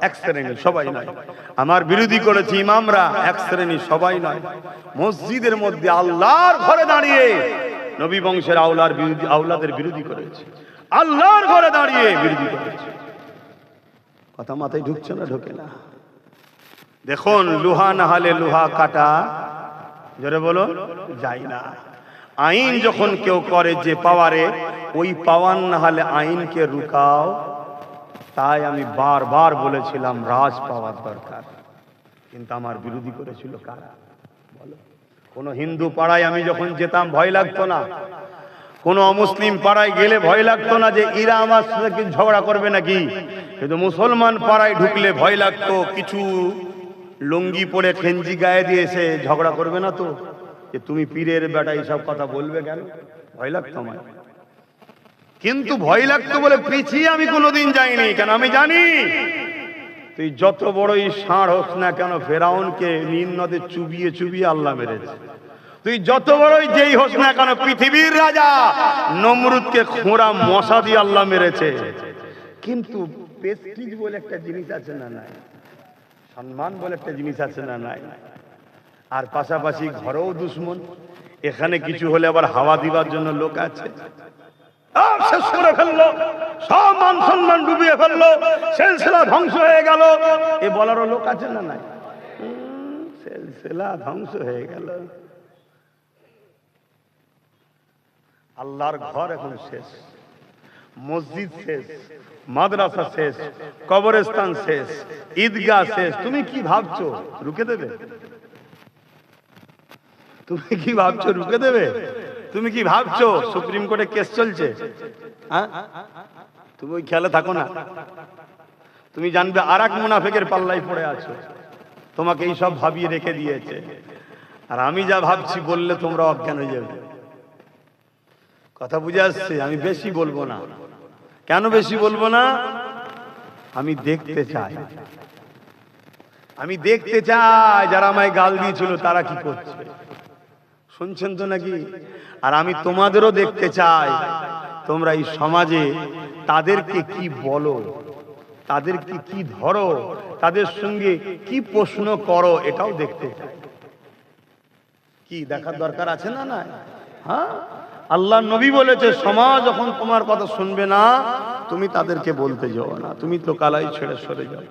এক শ্রেণী, সবাই নয়। আমার বিরোধী করেছে ইমামরা, এক শ্রেণী, সবাই নয়। মসজিদের মধ্যে আল্লাহর ঘরে দাঁড়িয়ে নবী বংশের আওলাদের বিরোধী করেছে, আল্লাহর ঘরে দাঁড়িয়ে বিরোধী করেছে। কথা মাথায় ঢুকছে না? ঢোকে না। দেখুন, লোহা না হলে লোহা কাটা, জোরে বলো, যায় না। আইন যখন কেউ করে যে পাওয়ারে, ওই পাওয়ার না হলে আইনকে রুকাও। তাই আমি বারবার বলেছিলাম রাজ পাওয়ার দরকার, কিন্তু আমার বিরোধী করেছিল কারা বলো? কোন হিন্দু পাড়ায় আমি যখন যেতাম ভয় লাগতো না, কোন অমুসলিম পাড়ায় গেলে ভয় লাগতো না যে এরা আমার সাথে ঝগড়া করবে নাকি। কিন্তু মুসলমান পাড়ায় ঢুকলে ভয় লাগতো, কিছু লুঙ্গি পরে খেঞ্জি গায়ে দিয়ে এসে ঝগড়া করবে না তো, যে তুমি পীরের বেটা এইসব কথা বলবে কেন? ভয় লাগতো আমার। কিন্তু ভয় লাগতো বলে পিছিয়ে আমি কোনোদিন যাইনি। কেন? আমি জানি তুই যত বড়ই ষাঁড় হোক না কেন, ফেরাউনকে নীল নদে চুবিয়ে চুবিয়ে আল্লাহ মেরেছে। তুই যত বড়ই যেই হোক না কেন, পৃথিবীর রাজা নমরুদকে খোঁড়া মশা দিয়ে আল্লাহ মেরেছে। কিন্তু প্রেস্টিজ বলে একটা জিনিস আছে না নাই? সম্মান বলে একটা জিনিস আছে না নাই? আর পাশাপাশি ঘরেও দুশ্মন। এখানে কিছু হলে আবার হাওয়া দিবার জন্য লোক আছে। শেষ করে ফেললো, সব মান সম্মান ডুবিয়ে ফেললো, সিলসিলা ধ্বংস হয়ে গেল, এ বলারও লোক আছে না নাই? শেষ সিলসিলা ধ্বংস হয়ে গেল। আল্লাহর ঘর এখন শেষ, মসজিদ শেষ, মাদ্রাসা শেষ, কবরস্থান শেষ, ঈদগাহ শেষ। তুমি কি ভাবছো রুকে দেবে? তুমি কি ভাবছো রুকে দেবে? তুমি কি ভাবছো সুপ্রিম কোর্টে কেস চলছে? হ্যাঁ, তুমি ওই খেয়ালে থাকো না। তুমি জানবে আর এক মুনাফিকের পাল্লাই পড়ে আছো, তোমাকে এই সব ভাবিয়ে রেখে দিয়েছে। আর আমি যা ভাবছি বললে তোমরা অজ্ঞান হয়ে যাবে। কথা বুঝে আসছে? আমি বেশি বলবো না। কেন বেশি বলবো না? আমি দেখতে চাই, আমি দেখতে চাই যারা আমায় গাল দিয়েছিল তারা কি করছে। শুনছেন তো নাকি? আর আমি তোমাদেরও দেখতে চাই তোমরা এই সমাজে তাদেরকে কি বলো, তাদেরকে কি ধরো, তাদের সঙ্গে কি প্রশ্ন করো, এটাও দেখতে চাই। কি দেখার দরকার আছে না? না, হ্যাঁ, আল্লাহ নবী বলেছে সমাজ যখন তোমার কথা শুনবে না তুমি তাদেরকে বলতে যাও না, তুমি তো কালাই ছেড়ে সরে যাও।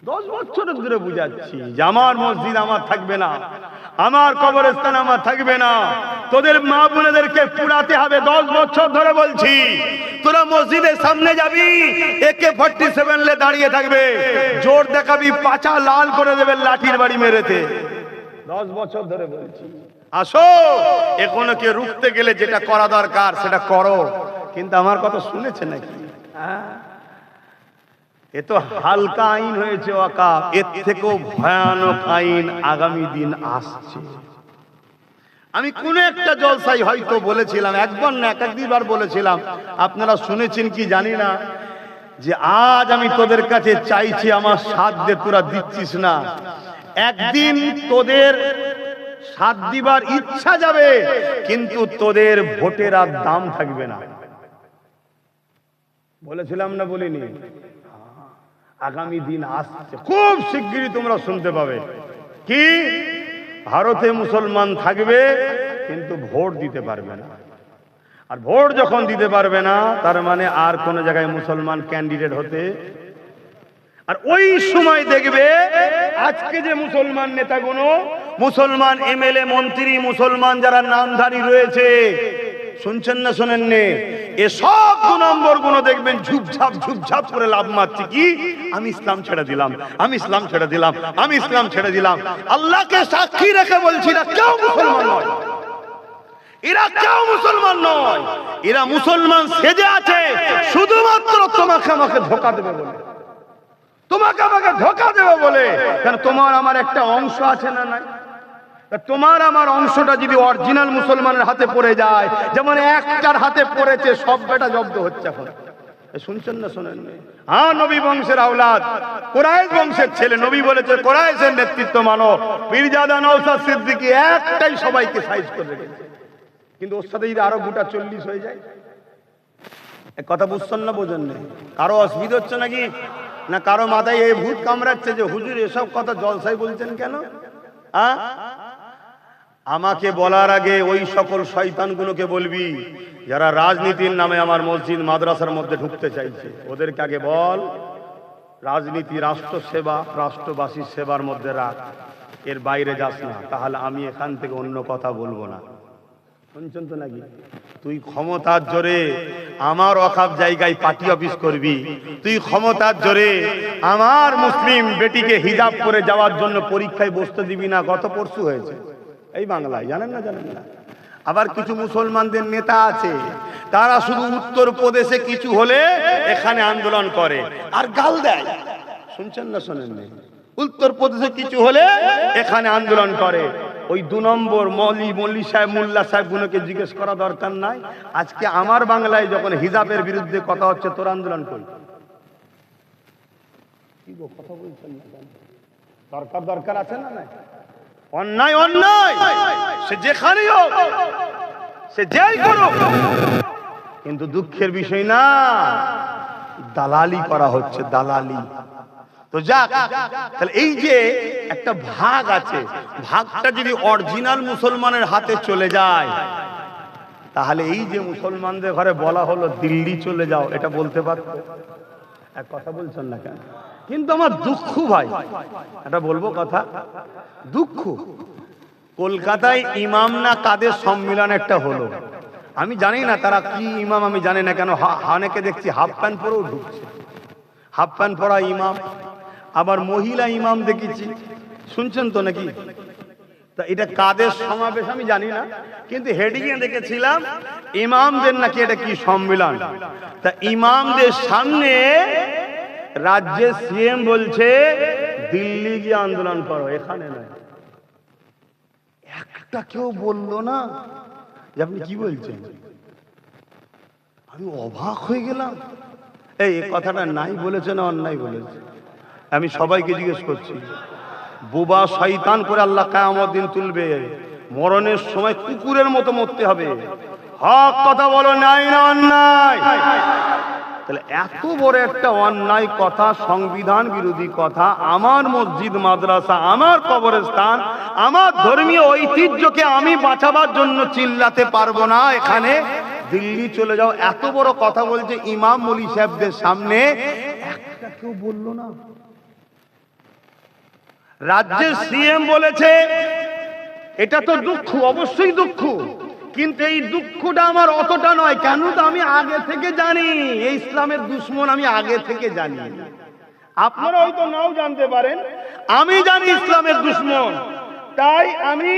10 বছরের ধরে বুঝাচ্ছি যে আমার মসজিদ আমার থাকবে না, আমার কবরস্থান আমার থাকবে না, তোদের মা বোনেদেরকে পুরাতে হবে। 10 বছর ধরে বলছি, তোরা মসজিদের সামনে যাবি AK-47 লে দাঁড়িয়ে থাকবে, জোর দেখাবি পাছা লাল করে দেবে লাঠির বাড়ি মেরেতে। 10 বছর ধরে বলছি আসো, এখনো কে রুখতে গেলে যেটা করা দরকার সেটা করো। কিন্তু আমার কথা শুনেছে নাকি? এ তো হালকা আইন হয়েছে ওয়াকাফ, এর থেকেও ভয়ানক আইন আগামী দিন আসছে। আমি কোন একটা জলসাই হয়তো বলেছিলাম, একবার না একাধিকবার বলেছিলাম, আপনারা শুনেছেন কি জানি না, যে আজ আমি তোদের কাছে চাইছি আমার সাথ দে, তোরা দিচ্ছিস না। একদিন তোদের সাথ দিবার ইচ্ছা যাবে, কিন্তু তোদের ভোটের আর দাম থাকবে না। বলেছিলাম না বলিনি? আগামী দিন আসছে, খুব শিগগিরই তোমরা শুনতে পাবে। কি? ভারতে মুসলমান থাকবে কিন্তু ভোট দিতে পারবে না। আর ভোট যখন দিতে পারবে না তার মানে আর কোন জায়গায় মুসলমান ক্যান্ডিডেট হতে। আর ওই সময় দেখবে আজকে যে মুসলমান নেতাগুলো, মুসলমান MLA মন্ত্রী, মুসলমান যারা নামধারী রয়েছে, শুনছেন না শোনেননি, এসব 2 নম্বর গুলো দেখবেন ঝুপঝাপ করে লাভ মারছে। কি? আমি ইসলাম ছেড়ে দিলাম, আমি ইসলাম ছেড়ে দিলাম, আমি ইসলাম ছেড়ে দিলাম। আল্লাহকে সাক্ষী রেখে বলছি না কেউ মুসলমান নয়, এরা কেউ মুসলমান নয়। এরা মুসলমান সেজে আছে শুধুমাত্র তোমাকে আমাকে ধোঁকা দেবে বলে, তোমাকে আমাকে ধোঁকা দেবে বলে। কারণ তোমার আমার একটা অংশ আছে না নাই? তোমার আমার অংশটা যদি অরিজিনাল মুসলমানের হাতে পড়ে যায়, যেমন একটার হাতে পড়েছে, সব বেটা জব্দ হচ্ছে এখন। শুনছেন না শোনেন? হ্যাঁ, নবী বংশের আওলাদ, কুরাইশ বংশের ছেলে। নবী বলেছে কুরাইশের নেতৃত্ব মানো। পীরজাদা নওশাদ সিদ্দিকী একটাই সবাইকে সাইজ করে রেখেছে, কিন্তু ওর সাথে যদি আরো গোটা 40 হয়ে যায়। এক কথা বুঝছেন না? বোঝেন না? কারো অসুবিধা হচ্ছে নাকি? না কারো মাথায় এই ভূত কামড়াচ্ছে যে হুজুর এসব কথা জলসাই বলছেন কেন? আমাকে বলার আগে ওই সকল শয়তানগুলোকে বলবি যারা রাজনীতির নামে আমার মসজিদ মাদ্রাসার মধ্যে ঢুকতে চাইছে, ওদেরকে আগে বল রাজনীতি রাষ্ট্র সেবা, রাষ্ট্রবাসীর সেবার মধ্যে রাখ, এর বাইরে যাস না, তাহলে আমি এখান থেকে অন্য কথা বলবো না। শুনছেন তো নাকি? তুই ক্ষমতার জোরে আমার ওয়াকফ জায়গায় পার্টি অফিস করবি, তুই ক্ষমতার জোরে আমার মুসলিম বেটিকে হিজাব করে যাওয়ার জন্য পরীক্ষায় বসতে দিবি না। গত পরশু হয়েছে এই বাংলায়, জানেন না? জানেন না? আবার কিছু মুসলমানদের নেতা আছে, তারা শুধু উত্তরপ্রদেশে কিছু হলে এখানে আন্দোলন করে আর গাল দেয়। শুনছেন না শোনেননি? উত্তরপ্রদেশে কিছু হলে এখানে আন্দোলন করে। ওই 2 নম্বর মৌলী সাহেব, মোল্লা সাহেব গুলোকে জিজ্ঞেস করা দরকার নাই, আজকে আমার বাংলায় যখন হিজাবের বিরুদ্ধে কথা হচ্ছে তোর আন্দোলন করি। কি গো, কথা বলছেন না? দরকার আছে না? নাই? অন্যায় অন্যায়, সে যেখানেই হোক, সে যেই করুক, কিন্তু দুঃখের বিষয় না, দালালি করা হচ্ছে, দালালি। তো যাক, তাহলে এই যে একটা ভাগ আছে, ভাগটা যদি অরিজিনাল মুসলমানের হাতে চলে যায়, তাহলে এই যে মুসলমানদের ঘরে বলা হলো দিল্লি চলে যাও, এটা বলতে পারতো? এক কথা বলছেন না কেন? কিন্তু আমার দুঃখ ভাই, এটা বলবো কথা, দুঃখ কলকাতায় ইমাম না কাদের সম্মেলন একটা হলো, আমি জানি না তারা কি ইমাম, আমি জানি না কেন অনেকে দেখছি হাফ প্যান্ট পরেও ঢুকছে, হাফ প্যান্ট পরা ইমাম, আবার মহিলা ইমাম দেখেছি, শুনছেন তো নাকি? তা এটা কাদের সমাবেশ আমি জানি না, কিন্তু হেডিংয়ে দেখেছিলাম ইমামদের নাকি এটা কি সম্মেলন। তা ইমামদের সামনে রাজ্যের সিএম বলছে দিল্লি গিয়ে আন্দোলন করো, এখানে নয়। একটা কেউ বললো না যে আপনি কি বলছেন? আমি অবাক হয়ে গেলাম। এই কথাটা নাই বলেছে না অন্যায় বলেছে? আমি সবাইকে জিজ্ঞেস করছি, বোবা শয়তান করে আল্লাহ কিয়ামত দিন তুলবে, মরণের সময় কুকুরের মতো মরতে হবে। হক কথা বলো, নাই না অন্যায়? তাহলে এত বড় একটা অন্যায় কথা, সংবিধান বিরোধী কথা, আমার মসজিদ মাদ্রাসা, আমার কবরস্থান, আমার ধর্মীয় ঐতিহ্যকে আমি বাঁচাবার জন্য চিল্লাতে পারবো না, এখানে দিল্লি চলে যাও, এত বড় কথা বলছে ইমাম মৌলী সাহেবদের সামনে, একটা কেউ বললো না। রাজ্যের সিএম বলেছে, এটা তো দুঃখ, অবশ্যই দুঃখ, কিন্তু এই দুঃখটা আমার অতটা নয়। কেন? তো আমি আগে থেকে জানি এই ইসলামের দুশ্মন, আমি আগে থেকে জানি। আপনারা হয়তো নাও জানতে পারেন, আমি জানি ইসলামের দুশ্মন, তাই আমি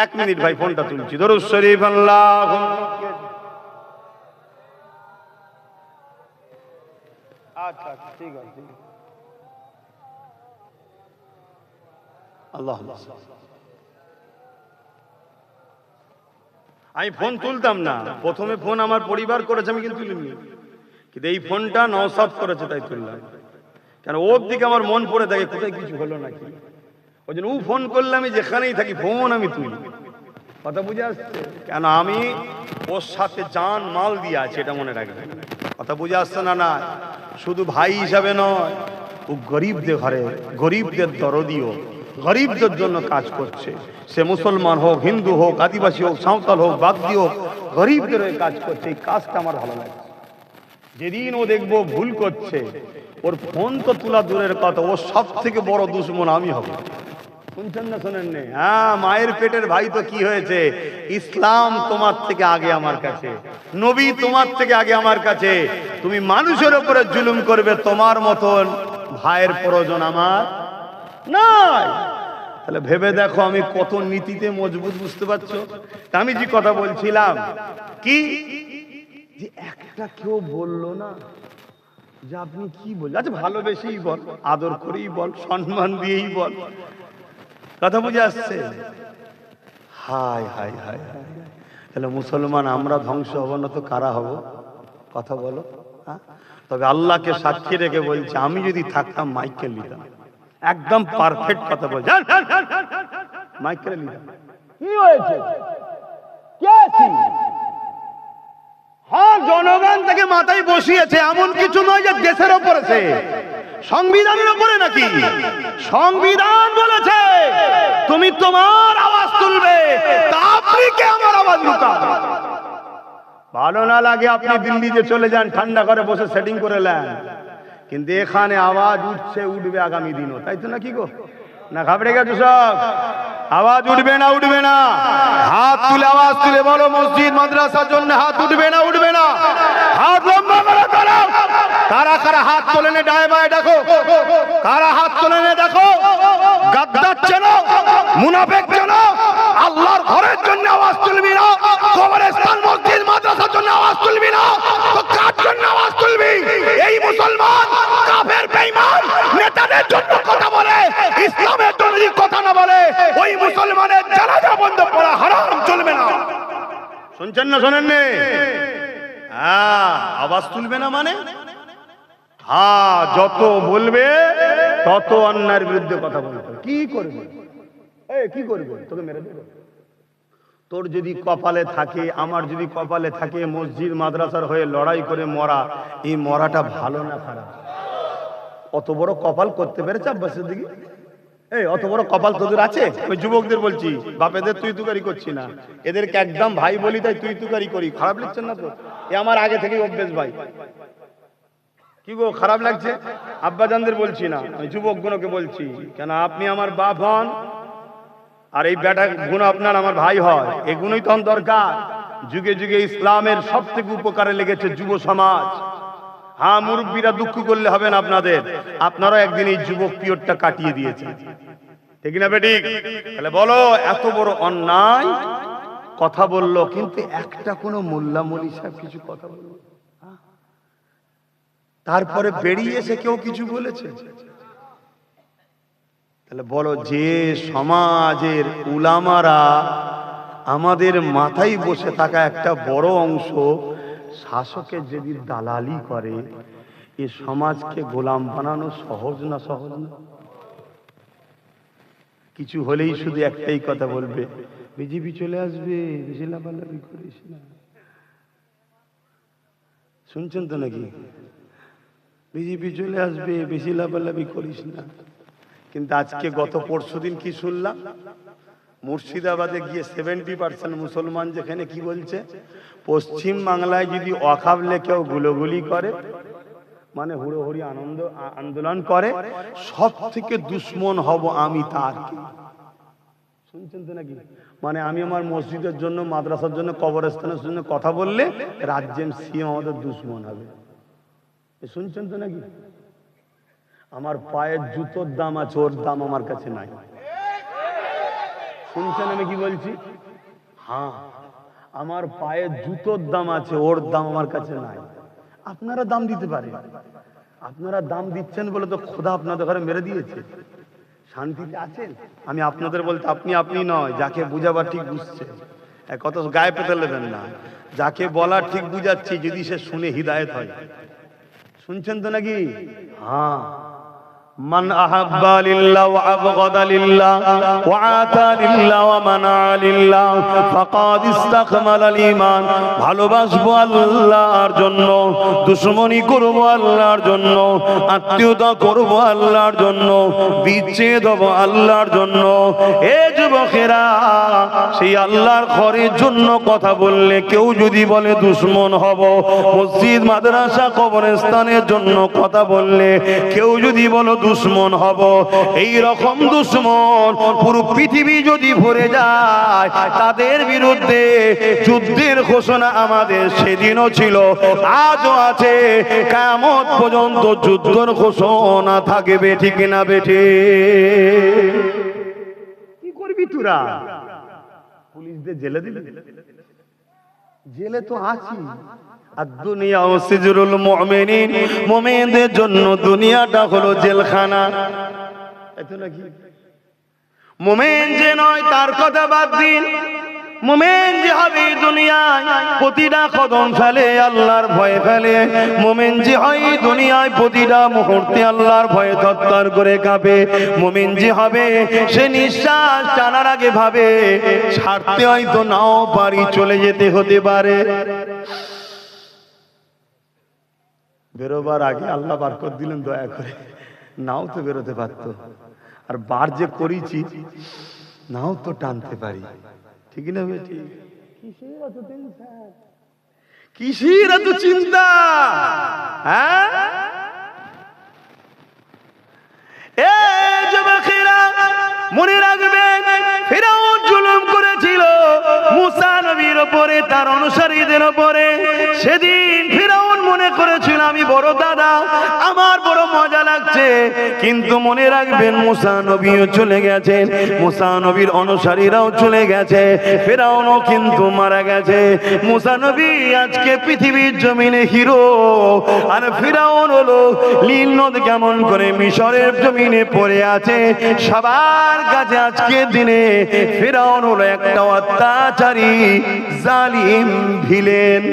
1 মিনিট ভাই ফোনটা তুলছি। দরুদ শরীফ আল্লাহু আচ্ছা ঠিক আছে, আল্লাহ আমি ফোন তুলতাম না, প্রথমে ফোন আমার পরিবার করেছে, আমি কিন্তু তুলিনি, কিন্তু এই ফোনটা নওশাদ করেছে তাই তুললাম। কেন ওর দিকে আমার মন পড়ে থাকে কোথায় কিছু হলো নাকি, ওই জন্য ও ফোন করলে আমি যেখানেই থাকি ফোন আমি তুলি। কথা বুঝে আসছে? কেন আমি ওর সাথে জান মাল দিয়ে আছি, এটা মনে রাখবেন। কথা বুঝে আসছে না? না শুধু ভাই হিসাবে নয়, ও গরিবদের ঘরে, গরিবদের দরদিও, গরিবদের জন্য কাজ করছে। সে মুসলমান হোক, হিন্দু হোক, আদিবাসী হোক, সাঁওতাল হোক, বাগদি হোক, গরিবদের হয়ে কাজ করছে। এই কাজটা আমার ভালো লাগে। যেদিন ও দেখবো ভুল করছে, ওর ফোন তো তোলা দূরের কথা, ওর সব থেকে বড় দুশ্মন আমি হব। শুনছেন না শোনেন নে? হ্যাঁ, মায়ের পেটের ভাই তো কি হয়েছে, ইসলাম তোমার থেকে আগে আমার কাছে, নবী তোমার থেকে আগে আমার কাছে। তুমি মানুষের উপরে জুলুম করবে, তোমার মতন ভাইয়ের প্রয়োজন আমার নাই। তাহলে ভেবে দেখো আমি কত নীতিতে মজবুত, বুঝতে পারছো? আমি যে কথা বলছিলাম কি, যে একটা কেউ বললো না যে আপনি কি বলছেন, আচ্ছা ভালোবেসেই বল, আদর করেই বল, সম্মান দিয়েই বল। কথা বুঝে আসছে? হায় হায় হায় হায়, তাহলে মুসলমান আমরা ধ্বংস হব না তো কারা হব? কথা বলো। হ্যাঁ, তবে আল্লাহকে সাক্ষী রেখে বলছে, আমি যদি থাকতাম মাইকেল নিতাম, একদম পারফেক্ট কথা বলছে, মাইকেল নিতাম। কি হয়েছে? হ্যাঁ, জনগণ থেকে মাথায় বসিয়েছে, এমন কিছু নয় যে দেশের ওপরে, সংবিধানের উপরে নাকি। সংবিধান বলেছে তুমি তোমার আওয়াজ তুলবে, তা আপনি কে আমার আওয়াজ লুকাবে? ভালো না লাগে আপনি দিল্লিতে চলে যান, ঠান্ডা করে বসে সেটিং করে নেন, কিন্তু এখানে আওয়াজ উঠছে, উঠবে আগামী দিনও, তাই তো নাকি গো? না ঘাবড়ে গেছে সব? আওয়াজ উঠবে না? উঠবে না? হাত তুলে আওয়াজ তুলে বলো, মসজিদ মাদ্রাসার জন্য হাত উঠবে না? উঠবে না? হাত লম্বা করে তোলো। কারা কারা হাত তোলে নে, ডায়ে বায়ে দেখো, কারা হাত তোলে নে দেখো। গাদ্দার চেনো, মুনাফিক চেনো, আল্লাহর ঘরের জন্য আওয়াজ তুলবি না, কবরস্থান মসজিদ মাদ্রাসার জন্য আওয়াজ তুলবি না, তো কার জন্য আওয়াজ তুলবি? এই মুসলমান কাফের বেঈমান নেতাদের জন্য কথা বলে, ইসলামের জন্য কথা না বলে, ওই মুসলমানের জানাজা বন্ধ করা হারাম, চলবে না। শুনছেন না শোনেন নে? হ্যাঁ, আওয়াজ তুলবে না মানে হ্যাঁ, যত বলবে তত অন্যায়ের বিরুদ্ধে কথা বলবে। কি করবে? কি করবে? তোকে মেরে দেবে। তোর যদি কপালে থাকে, আমার যদি কপালে থাকে, মসজিদ মাদ্রাসার হয়ে লড়াই করে মরা, এই মরাটা ভালো না খারাপ? অত বড় কপাল করতে পেরেছে আব্বাসের দিকে? অত বড় কপাল তোদের আছে? আমি যুবকদের বলছি, বাপেদের তুই তুকারি করছি না, এদেরকে একদম ভাই বলি, তাই তুই তুকারি করি। খারাপ লিখছেন না তো? এ আমার আগে থেকেই অভ্যেস ভাই। কি গো খারাপ লাগছে? আব্বাজানদের বলছি না, আমি যুবকগুলোকে বলছি। কেন আপনি আমার বাপ হন, আর এই বেটা গুণ আপনার আমার ভাই হয়, এগুলোই তো দরকার। যুগে যুগে ইসলামের সব থেকে উপকারে লেগেছে যুব সমাজ। হ্যাঁ, মুরব্বীরা দুঃখ করলে হবে না আপনাদের, আপনারা একদিন এই যুবক পিরিয়ডটা কাটিয়ে দিয়েছেন, ঠিক না বেটি? তাহলে বলো, এত বড় অন্যায় কথা বললো, কিন্তু একটা কোনো মোল্লা মলি সাহেব কিছু কথা বললো? তারপরে বেরিয়ে এসে কেউ কিছু বলেছে? তাহলে বলো, যে সমাজের উলামারা আমাদের মাথায় বসে থাকা একটা বড় অংশ শাসকের যদি দালালি করে, এ সমাজকে গোলাম বানানো সহজ না? সহজ না? কিছু হলেই শুধু একটাই কথা বলবে, বিজেপি চলে আসবে, বেশি লাফালাফি করিস না। শুনছেন তো নাকি? বিজেপি চলে আসবে, বেশি লাফালাফি করিস না। কিন্তু আজকে গত পরশুদিন কি শুনলাম, মুর্শিদাবাদে গিয়ে 70% মুসলমান যেখানে কি বলছে, পশ্চিম বাংলায় যদি ওয়াকাফ কেউ গুলোগুলি করে, মানে হুড়োহুড়ি আন্দোলন করে, সব থেকে দুশ্মন হব আমি তার। কি শুনছেন তো নাকি? মানে আমি আমার মসজিদের জন্য, মাদ্রাসার জন্য, কবরস্থানের জন্য কথা বললে রাজ্যের সিএম আমাদের দুশ্মন হবে। শুনছেন তো নাকি? আমার পায়ের জুতোর দাম আছে, ওর দাম আমার কাছে নাই। শুনছেন আমি কি বলছি? হ্যাঁ, আমার পায়ের জুতোর দাম আছে, ওর দাম আমার কাছে নাই। আপনারা দাম দিতে পারেন, আপনারা দাম দিচ্ছেন বলে তো খোদা আপনাদের ঘরে মেরে দিয়েছে। শান্তিতে আছেন? আমি আপনাদের বলতে আপনি আপনি নয়, যাকে বুঝাবার ঠিক বুঝছে, কত গায়ে পেতে নেবেন না। যাকে বলা ঠিক বুঝাচ্ছি, যদি সে শুনে হিদায়েত হয়। শুনছেন তো নাকি? হ্যাঁ, মান আহাব্বা লিল্লাহ ওয়া আবগাদা লিল্লাহ ওয়া আতা লিল্লাহ ওয়া মানা লিল্লাহ ফাকাদ ইসতাকমালাল ঈমান। ভালোবাসবো আল্লাহর জন্য, দুশমনি করব আল্লাহর জন্য, আত্মীয়তা করব আল্লাহর জন্য, বিচ্ছেদ হব আল্লাহর জন্য। এ যুবকেরা, সেই আল্লাহর ঘরের জন্য কথা বললে কেউ যদি বলে দুশমন হব, মসজিদ মাদ্রাসা কবরস্থানের জন্য কথা বললে কেউ যদি বলো দুশ্মন হব, এই রকম দুশ্মন পুরো পৃথিবী যদি ভরে যায়, তাদের বিরুদ্ধে যুদ্ধের ঘোষণা আমাদের সেদিনও ছিল, আজও আছে, কিয়ামত পর্যন্ত যুদ্ধের ঘোষণা থাকবে, ঠিক না বেঠে? কি করবি তোরা? পুলিশদের জেলে দিবি? জেলে তো আছি। আর দুনিয়া ও সিজরুল মুমিনিন, মুমিনদের জন্য দুনিয়াটা হলো জেলখানা। এত নাকি? মুমিন যে নয় তার কথা বাদ দিন, মুমিন যে হবে দুনিয়ায় প্রতিটা কদম ফেলে আল্লাহর ভয়ে ফেলে, মুমিন যে হয় দুনিয়ায় প্রতিটা মুহূর্তে আল্লাহর ভয়ে থরথর করে কাঁপে, মুমিন যে হবে সে নিঃশ্বাস টানার আগে ভাবে ছাড়তে হয়তো নাও পারি, চলে যেতে হতে পারে। বেরোবার আগে আল্লাহ বারকত দিলেন দয়া করে, নাও তো বেরোতে পারতো, আর বার যে করেছি নাও তো টানতে পারি, ঠিক না বেটি? কিসের এত টেনশন, কিসের এত চিন্তা? হ্যাঁ, এ যুবকেরা মনে রাখবেন, ফিরআউন জুলুম করেছিল মুসা নবীর উপরে, তার অনুসারীদের উপরে। সেদিন ফিরআউন মনে করেছিল আমি বড় দাদা, আমার বড় মজা লাগছে, কিন্তু মনে রাখবেন মুসা নবীও চলে গেছেন, মুসা নবীর অনুসারীরাও চলে গেছে, ফিরআউনও কিন্তু মারা গেছে। মুসা নবী আজকে পৃথিবীর জমিনে হিরো, আর ফিরআউন হলো নীল নদ কেমন করে মিশরের জমিনে পড়ে আছে সবার কাছে। আজকে দিনে ফিরআউন হলো একটা অত্যাচারী জালিম ভিলেন,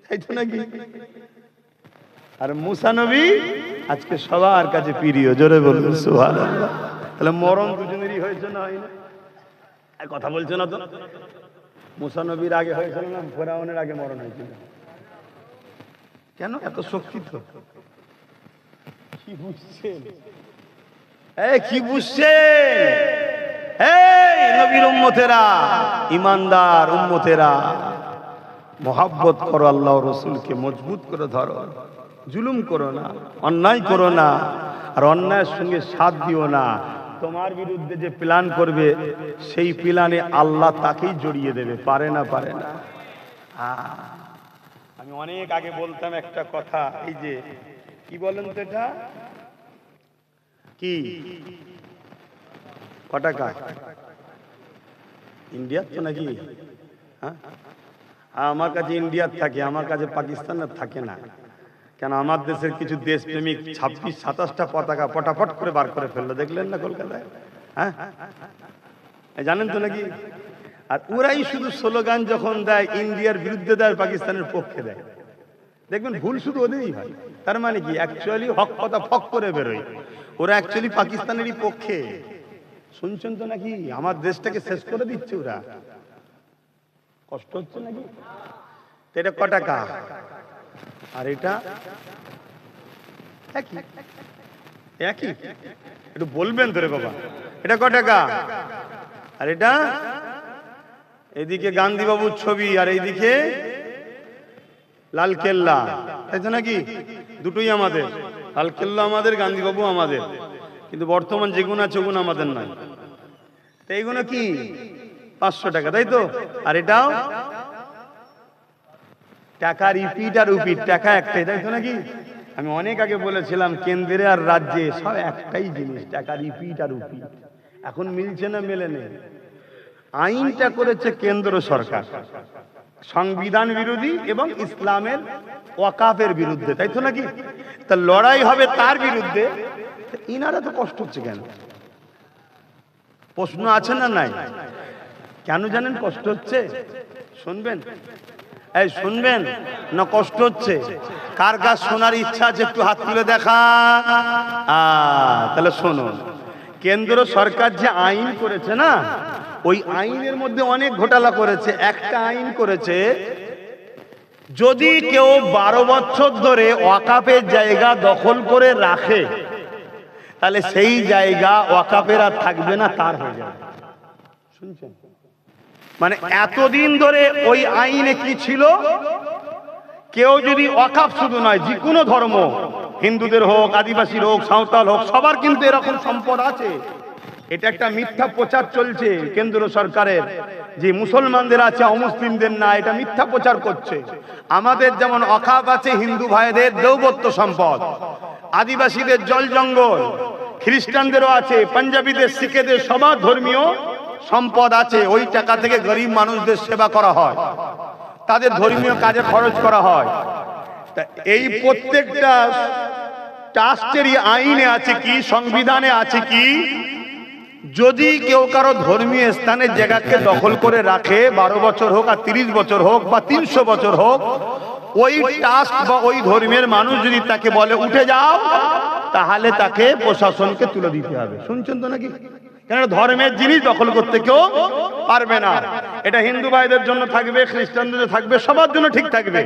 তাই তো নাকি? আর মুসা নবী আজকে সবার কাছে প্রিয়, জোরে বলুন সুবহানাল্লাহ। তাহলে মরণ দুজনেরই হয়েছে না হয় না? কথা বলছে না তো? মুসা নবীর আগে হয়েছিল না ফিরআউনের আগে মরণ হয়েছিল? কেন এত শক্তি? তো কি বুঝছেন? কি বুঝছেন? এই নবীর উম্মতেরা, ইমানদার উম্মতেরা, মহব্বত করো, আল্লাহ রাসূলকে মজবুত করে ধরো। জুলুম করো না, অন্যায় করো না, আর অন্যায়ের সঙ্গে সাথ দিও না। তোমার বিরুদ্ধে যে প্ল্যান করবে সেই প্ল্যানে আল্লাহ তাকেই জড়িয়ে দেবে। পারে না? পারে না? আমি অনেক আগে বলতাম একটা কথা, এই যে কি বলেন তো, এটা কি কটাকা ইন্ডিয়ার তো নাকি? হ্যাঁ, আমার কাছে ইন্ডিয়ার থাকে, আমার কাছে পাকিস্তানের থাকে না। কেন, আমার দেশের কিছু দেশপ্রেমিক 26-27টা পতাকা পটাপট করে বার করে ফেললো, দেখলেন না কলকাতায়? হ্যাঁ, জানেন তো নাকি? আর ওরাই শুধু স্লোগান যখন দেয় ইন্ডিয়ার বিরুদ্ধে দেয়, পাকিস্তানের পক্ষে দেয়। দেখবেন ভুল শুধু ওদেরই হয়। তার মানে কি, অ্যাকচুয়ালি হক কথা ফক করে বেরোয়, ওরা অ্যাকচুয়ালি পাকিস্তানেরই পক্ষে। শুনছেন তো নাকি? আমার দেশটাকে শেষ করে দিচ্ছে ওরা। কষ্ট হচ্ছে নাকি? এটা ক টাকা? আর এটা একই একই, একটু বলবেন তো রে বাবা, এটা ক টাকা? আর এটা এইদিকে গান্ধী বাবুর ছবি, আর এইদিকে লাল কেল্লা, তাই তো নাকি? দুটোই আমাদের, লাল কেল্লা আমাদের, গান্ধী বাবু আমাদের, কিন্তু বর্তমান যেগুলো আছে ওগুলো আমাদের নয়। তো এইগুলো কি 500 টাকা, তাই তো? আর এটাও টাকা, রিপিট আর উপিট, টাকা একটাই, তাই তো নাকি? আমি অনেক আগে বলেছিলাম কেন্দ্রে আর রাজ্যে সব একটাই জিনিস, টাকা, রিপিট আর উপিট। এখন মিলছে না? মেলে নেই। আইনটা করেছে কেন্দ্র সরকার, সংবিধান বিরোধী এবং ইসলামের ওয়াকাফের বিরুদ্ধে, তাই তো নাকি? তা লড়াই হবে তার বিরুদ্ধে, ইনারা তো কষ্ট হচ্ছে কেন? প্রশ্ন আছে না নাই? কেন জানেন কষ্ট হচ্ছে? শুনবেন, এই শুনবেন না? কষ্ট হচ্ছে কার? কার শোনার ইচ্ছা আছে একটু হাত তুলে দেখা। তাহলে শুনুন, কেন্দ্র সরকার যে আইন করেছে না, ওই আইনের মধ্যে অনেক ঘোটালা করেছে। একটা আইন করেছে, যদি কেউ 12 বছর ধরে ওয়াকাফের জায়গা দখল করে রাখে, তাহলে সেই জায়গা ওয়াকাফের আর থাকবে না, তার হয়ে যাবে। শুনছেন? মানে এতদিন ধরে ওই আইনে কি ছিল, কেউ যদি ওয়াকাফ শুধু নয়, যে কোনো ধর্ম, হিন্দুদের হোক, আদিবাসীর হোক, সাঁওতাল হোক, সবার কিন্তু এরকম সম্পদ আছে। এটা একটা মিথ্যা প্রচার চলছে কেন্দ্র সরকারের, যে মুসলমানদের আছে অমুসলিমদের না, এটা মিথ্যা প্রচার করছে। আমাদের যেমন ওয়াকাফ আছে হিন্দু ভাইদের দেওবত্য সম্পদ, আদিবাসীদের জল জঙ্গল, খ্রিস্টানদেরও আছে, পাঞ্জাবিদের, শিখেদের সবার ধর্মীয় সম্পদ আছে। ওই টাকা থেকে গরিব মানুষদের সেবা করা হয়, তাদের ধর্মীয় কাজে খরচ করা হয়। তা এই প্রত্যেকটা ট্রাস্টেরই আইনে আছে কি, সংবিধানে আছে কি, যদি কেউ কারো ধর্মীয় স্থানের জায়গাকে দখল করে রাখে, 12 বছর হোক আর 30 বছর হোক বা 300 বছর হোক, ওই ট্রাস্ট বা ওই ধর্মের মানুষ যদি তাকে বলে উঠে যাও, তাহলে তাকে প্রশাসনকে তুলে দিতে হবে। শুনছেন তো নাকি? কেন, ধর্মের জিনিস দখল করতে কেউ পারবে না। এটা হিন্দু ভাইদের জন্য থাকবে, খ্রিস্টানদের থাকবে, সবার জন্য ঠিক থাকবে।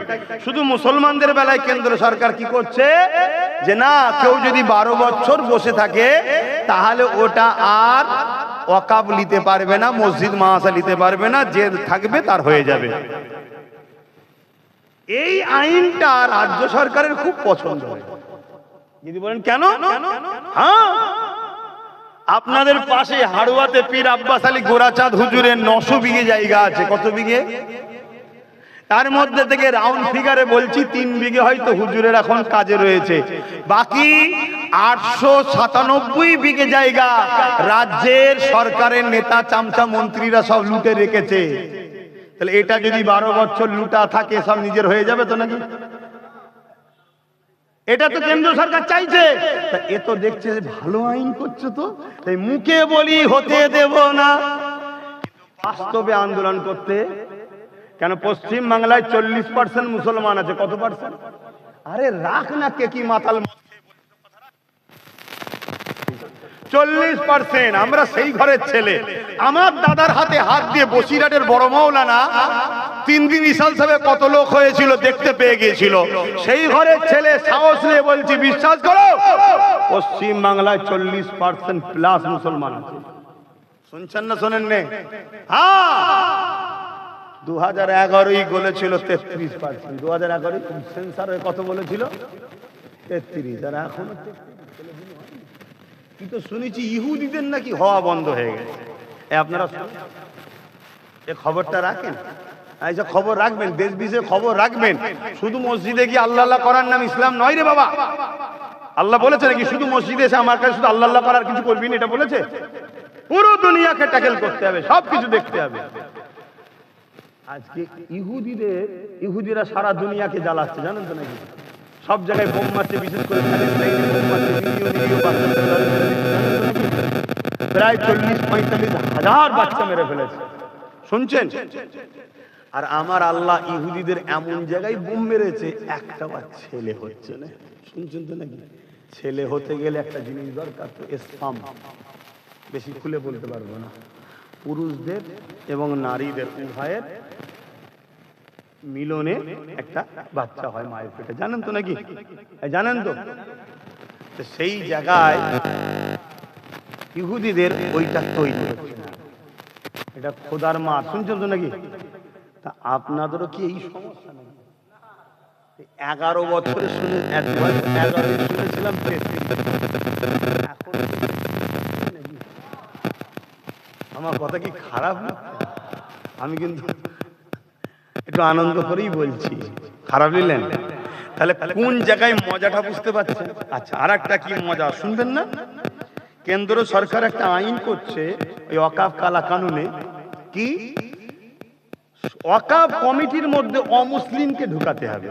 শুধু মুসলমানদের বেলায় কেন্দ্র সরকার কি করছে, যে না, কেউ যদি 12 বছর বসে থাকে তাহলে ওটা আর ওয়াকাফ নিতে পারবে না, মসজিদ মাদ্রাসা নিতে পারবে না, যে থাকবে তার হয়ে যাবে। এই আইনটা রাজ্য সরকারের খুব পছন্দ হয়। যদি বলেন কেন, হ্যাঁ, আপনাদের পাশে হাড়ুয়াতে পীর আব্বাস আলী গোরাচাঁদ হুজুরের 900 বিঘে জায়গা আছে। কত বিঘে? তার মধ্যে থেকে রাউন্ড ফিগারে বলছি 3 বিঘে হয়তো হুজুরের এখন কাজে রয়েছে, বাকি 897 বিঘে জায়গা রাজ্যের সরকারের নেতা চামচা মন্ত্রীরা সব লুটে রেখেছে। তাহলে এটা যদি 12 বছর লুটা থাকে, সব নিজের হয়ে যাবে তো নাকি? এটা তো কেন্দ্র সরকার চাইছে। এ তো দেখছে যে ভালো আইন করছে, তো তাই মুখে বলি হতে দেব না, বাস্তবে আন্দোলন করতে। কেন, পশ্চিম বাংলায় 40% মুসলমান আছে। কত পার্সেন্ট? আরে রাখ না, কে কি মাতাল, 40%। আমরা সেই ঘরের ছেলে। আমার দাদার হাতে হাত দিয়ে বসিরহাটের বড় মাওলানা 3 দিন ইসাল সাহেব কত লোক হয়েছিল দেখতে পেয়ে গিয়েছিল। সেই ঘরের ছেলে, সাহস নিয়ে বলছি, বিশ্বাস করো, পশ্চিম বাংলায় 40% প্লাস মুসলমান আছে। শুনছেন না শোনেন নে? হ্যাঁ, 2011-ই বলেছিল 33%। 2011 সেন্সার কত বলেছিল? 33, আর এখনো কি তো শুনেছি ইহুদিদের নাকি হওয়া বন্ধ হয়ে গেছে। আপনারা এ খবরটা রাখেন, এইসব খবর রাখবেন, দেশ বিদেশে খবর রাখবেন। শুধু মসজিদে গিয়ে আল্লাহ আল্লাহ করার নাম ইসলাম নয় রে বাবা। আল্লাহ বলেছে নাকি শুধু মসজিদে এসে আমার কাছে শুধু আল্লাহ আল্লাহ করার কিছু করবি না, এটা বলেছে? পুরো দুনিয়াকে ট্যাকেল করতে হবে, সব কিছু দেখতে হবে। আজকে ইহুদিরা সারা দুনিয়াকে জ্বালাচ্ছে, জানেন তো নাকি? সব জায়গায় বোম মারছে, বিশেষ করে বোম মারছে, প্রায় 40-45 হাজার বাচ্চা মেরে ফেলেছে, শুনছেন? আর আমার আল্লাহ ইহুদিদের এমন জায়গায় বোম মেরেছে, একটা ছেলে হচ্ছে না, শুনছেন তো নাকি? ছেলে হতে গেলে একটা জিনিস দরকার, তো স্পাম, বেশি খুলে বলতে পারবো না। পুরুষদের এবং নারীদের উভয়ের মিলনে একটা বাচ্চা হয় মায়ের পেটে, জানেন তো নাকি? জানেন তো? সেই জায়গায় ইহুদিদের ওইটা তৈরি হচ্ছে না, এটা খোদার মা, শুনছেন তো নাকি? তা আপনাদেরও কি এই সমস্যা নাকি? 11 বছরে শুনে 11 শুনেছিলাম, আমার কথা কি খারাপ না? আমি কিন্তু একটু আনন্দ করেই বলছি, খারাপ নিলেন? তাহলে কোন জায়গায় মজাটা বুঝতে পারছেন? আচ্ছা, আর একটা কি মজা শুনবেন না? কেন্দ্র সরকার একটা আইন করছে এই ওয়াকাফ কালা কানুনে, কি ওয়াকাফ কমিটির মধ্যে অমুসলিমকে ঢুকাতে হবে।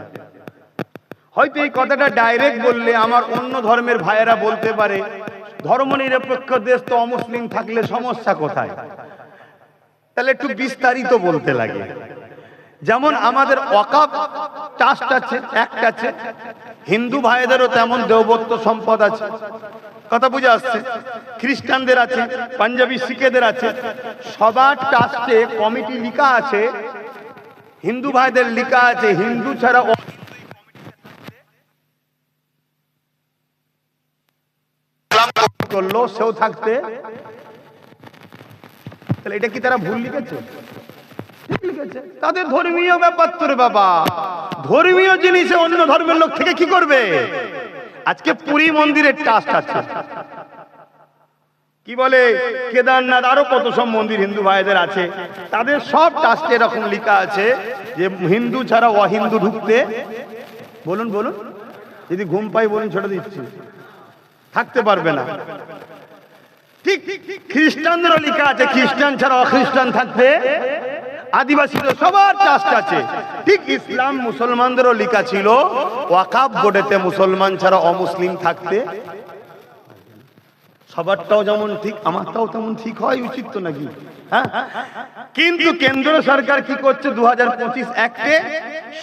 হয়তো এই কথাটা ডাইরেক্ট বললে আমার অন্য ধর্মের ভাইয়েরা বলতে পারে ধর্মনিরপেক্ষ দেশ তো অমুসলিম থাকলে সমস্যা কোথায়? তাহলে একটু বিস্তারিত বলতে লাগে। যেমন আমাদের ওয়াকাফ ট্রাস্ট আছে, একটা আছে, হিন্দু ভাইদেরও তেমন দেবত্ব সম্পদ আছে, কথা বুঝে আসছে? খ্রিস্টানদের আছে, পাঞ্জাবি শিখেদের আছে, সবার ট্রাস্টে কমিটি লিখা আছে, হিন্দু ভাইদের লিখা আছে হিন্দু ছাড়া করলো সেও থাকতে। তাহলে এটা কি তারা ভুল লিখেছে? লিখেছে, তাদের ধর্মীয় ব্যাপার তো রে বাবা, ধর্মীয় জিনিসে অন্য ধর্মের লোক থেকে কি করবে? আজকে পুরী মন্দিরের ট্রাস্ট আছে, কি বলে কেদারনাথ, আরো কত সব মন্দির হিন্দু ভাইদের আছে, তাদের সব ট্রাস্টে এরকম লেখা আছে যে হিন্দু ছাড়া অহিন্দু ঢুকতে, বলুন বলুন, যদি ঘুম পাই বলুন, ছোট দিচ্ছি, থাকতে পারবে না। ঠিক খ্রিস্টানদেরও লেখা আছে খ্রিস্টান ছাড়া অখ্রিস্টান থাকতে, আদিবাসীদের সবার ট্রাস্ট আছে। ঠিক ইসলাম মুসলমানদেরও লেখা ছিল ওয়াকাফ বোর্ডেতে মুসলমান ছাড়া অমুসলিম থাকতে। সবারটাও যেমন ঠিক, আমারটাও তেমন ঠিক হয় উচিত তো নাকি? হ্যাঁ, কিন্তু কেন্দ্র সরকার কি করছে 2025 অ্যাক্টে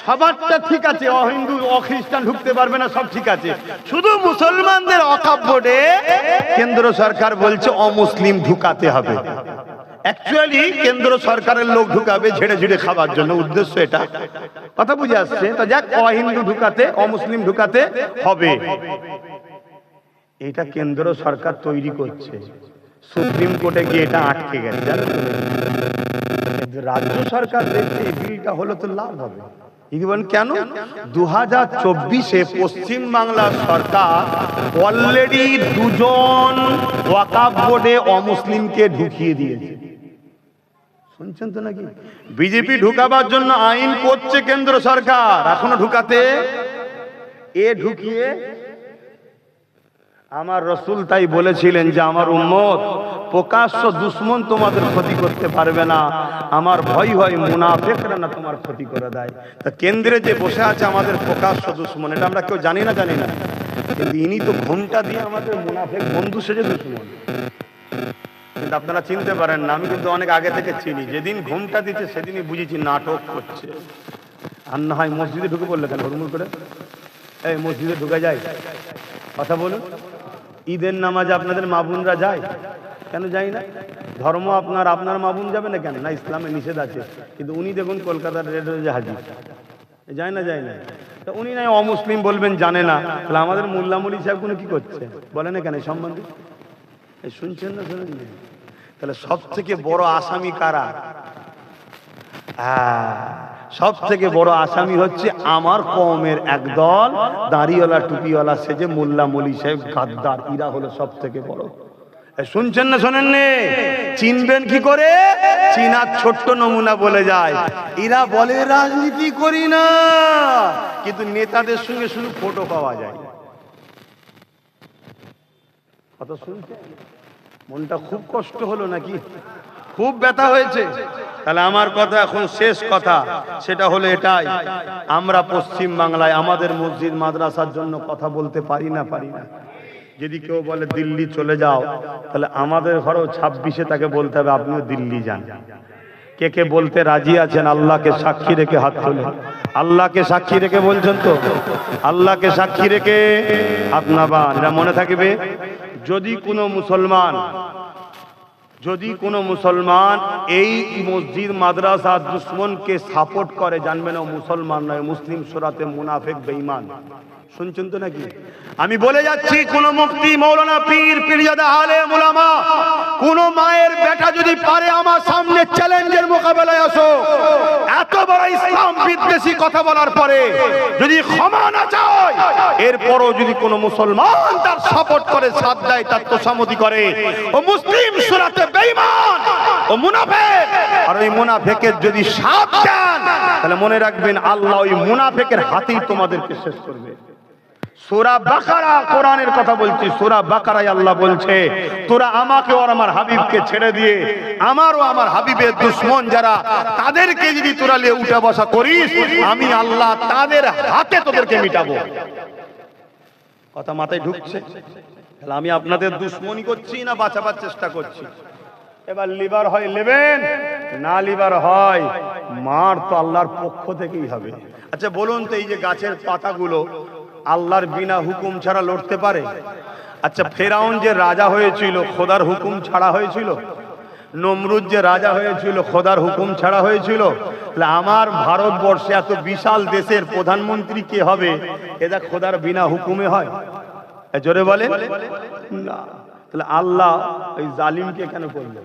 সবারটা ঠিক আছে, অহিন্দু অখ্রিস্টান ঢুকতে পারবে না, সব ঠিক আছে, শুধু মুসলমানদের ওয়াকাফ বোর্ডে কেন্দ্র সরকার বলছে অমুসলিম ঢুকাতে হবে। অ্যাকচুয়ালি কেন্দ্র সরকারের লোক ঢুকাবে ঝেড়ে ঝেড়ে খাবার জন্য, উদ্দেশ্য এটা, কথা বুঝে আসছে? তা যাক, অহিন্দু ঢুকাতে, অমুসলিম ঢুকাতে হবে, এটা কেন্দ্র সরকার তৈরি করছে। সুপ্রিম কোর্টে গিয়ে এটা আটকে গেছে, জানেন? রাজ্য সরকার দেখছে এই বিলটা হলো তো লাভ হবে। কেন? 2024-এ পশ্চিম বাংলার সরকার অলরেডি 2 জন ওয়াকাফ বোর্ডে অমুসলিমকে ঢুকিয়ে দিয়েছে, শুনছেন তো নাকি? বিজেপি ঢুকাবার জন্য আইন করছে কেন্দ্র সরকার, এখনো ঢুকাতে ঢুকিয়ে। আমার রসুল তাই বলেছিলেন যে আমার উম্মত প্রকাশ্য দুশ্মন তোমাদের ক্ষতি করতে পারবে না, আমার ভয় হয় মুনাফিকরা না তোমার ক্ষতি করে দেয়। তা কেন্দ্রে যে বসে আছে আমাদের প্রকাশ্য দুশ্মন, এটা আমরা কেউ জানি না, কিন্তু ইনি তো ঘন্টা দিয়ে আমাদের মুনাফিক বন্ধু সেজে দুশ্মন। কিন্তু আপনারা চিনতে পারেন না, আমি কিন্তু অনেক আগে থেকে চিনি। যেদিন ঘুমটা দিচ্ছে সেদিনই বুঝেছি নাটক করছে। আর না হয় মসজিদে ঢুকে পড়লে কেন হুড়মুড় করে? এই মসজিদে ঢুকে যায়, কথা বলুন। ঈদের নামাজে আপনাদের মা বোনরা যায়, কেন যায় না? ধর্ম আপনার মা বোন যাবে না কেন? না, ইসলামে নিষেধ আছে, কিন্তু উনি দেখুন কলকাতার রেডে হাজির, যায় না? তা উনি নাই অমুসলিম বলবেন, জানে না, তাহলে আমাদের মোল্লা মৌলী সাহেব কোনো কি করছে বলে না কেন সম্বন্ধে? শুনছেন না, শোনেন? তাহলে সব থেকে বড় আসামি কারা? সব থেকে বড় আসামি হচ্ছে আমার কওমের একদল দাড়িওয়ালা টুপিওয়ালা সেজে মোল্লা মলি সাহেব গাদ্দার, এরা হলো সব থেকে বড়। শুনছেন না শোনেননি? চিনবেন কি করে? চীনার ছোট্ট নমুনা বলে যায়, এরা বলে রাজনীতি করি না, কিন্তু নেতাদের সঙ্গে শুধু ফটো পাওয়া যায়। কথা শুনছে, মনটা খুব কষ্ট হলো নাকি? খুব ব্যথা হয়েছে? তাহলে আমার কথা এখন শেষ কথা, সেটা হলো এটাই, আমরা পশ্চিম বাংলায় আমাদের মসজিদ মাদ্রাসার জন্য কথা বলতে পারি না। যদি কেউ বলে দিল্লি চলে যাও, তাহলে আমাদের ঘরেও 26-এ তাকে বলতে হবে আপনিও দিল্লি যান। কে কে বলতে রাজি আছেন? আল্লাহকে সাক্ষী রেখে হাত তোলেন। আল্লাহকে সাক্ষী রেখে বলছেন তো? আল্লাহকে সাক্ষী রেখে হাত নামান, এটা মনে থাকবে। যদি কোনো মুসলমান এই মসজিদ মাদ্রাসা দুশ্মনকে সাপোর্ট করে, জানবেন ও মুসলমান নয়, মুসলিম সূরাতে মুনাফিক বেঈমান। শুনছেন তো নাকি? আমি বলে যাচ্ছি, কোন মুফতি, মৌলানা, পীর, পীরজাদা, আলেম, উলামা, কোন মায়ের বেটা যদি পারে আমার সামনে চ্যালেঞ্জের মোকাবেলায় আসো, এত বড় ইসলাম বিদ্বেষী কথা বলার পরে যদি ক্ষমা না চায়, এরপরও যদি কোনো মুসলমান তার সাপোর্ট করে, সাথ দেয়, তার তোষামতি করে, ও মুসলিম সূরাতে বেঈমান, ও মুনাফিক। আর ওই মুনাফিকের যদি সাথ দেন, তাহলে মনে রাখবেন আল্লাহ ওই মুনাফিকের হাতেই তোমাদেরকে শেষ করবে। সূরা বাকারা, কোরআনের কথা বলছি, সূরা বাকারায় আল্লাহ বলছে, তোরা আমাকে আর আমার হাবিবকে ছেড়ে দিয়ে আমার ও আমার হাবিবের দুশমন যারা, তাদেরকে যদি তোরা নিয়ে উঠা বসা করিস, আমি আল্লাহ তাদের হাতে তোদেরকে মিটাবো। কথা মাথায় ঢুকছে? তাহলে আমি আপনাদের দুশমনি করছি না বাঁচাবার চেষ্টা করছি? এবার লিবার হয় নেবেন, না লিবার হয় মার তো আল্লাহর পক্ষ থেকেই হবে। আচ্ছা বলুন তো, এই যে গাছের পাতাগুলো আল্লাহর বিনা হুকুম ছাড়া লড়তে পারে? আচ্ছা ফেরাউন যে রাজা হয়েছিল খোদার হুকুম ছাড়া হয়েছিল? নমরুদ যে রাজা হয়েছিল খোদার হুকুম ছাড়া হয়েছিল? তাহলে আমার ভারতবর্ষে এত বিশাল দেশের প্রধানমন্ত্রী কে হবে, এটা খোদার বিনা হুকুমে হয়? জোরে বলেন না। তাহলে আল্লাহ ওই জালিমকে কেন করলেন?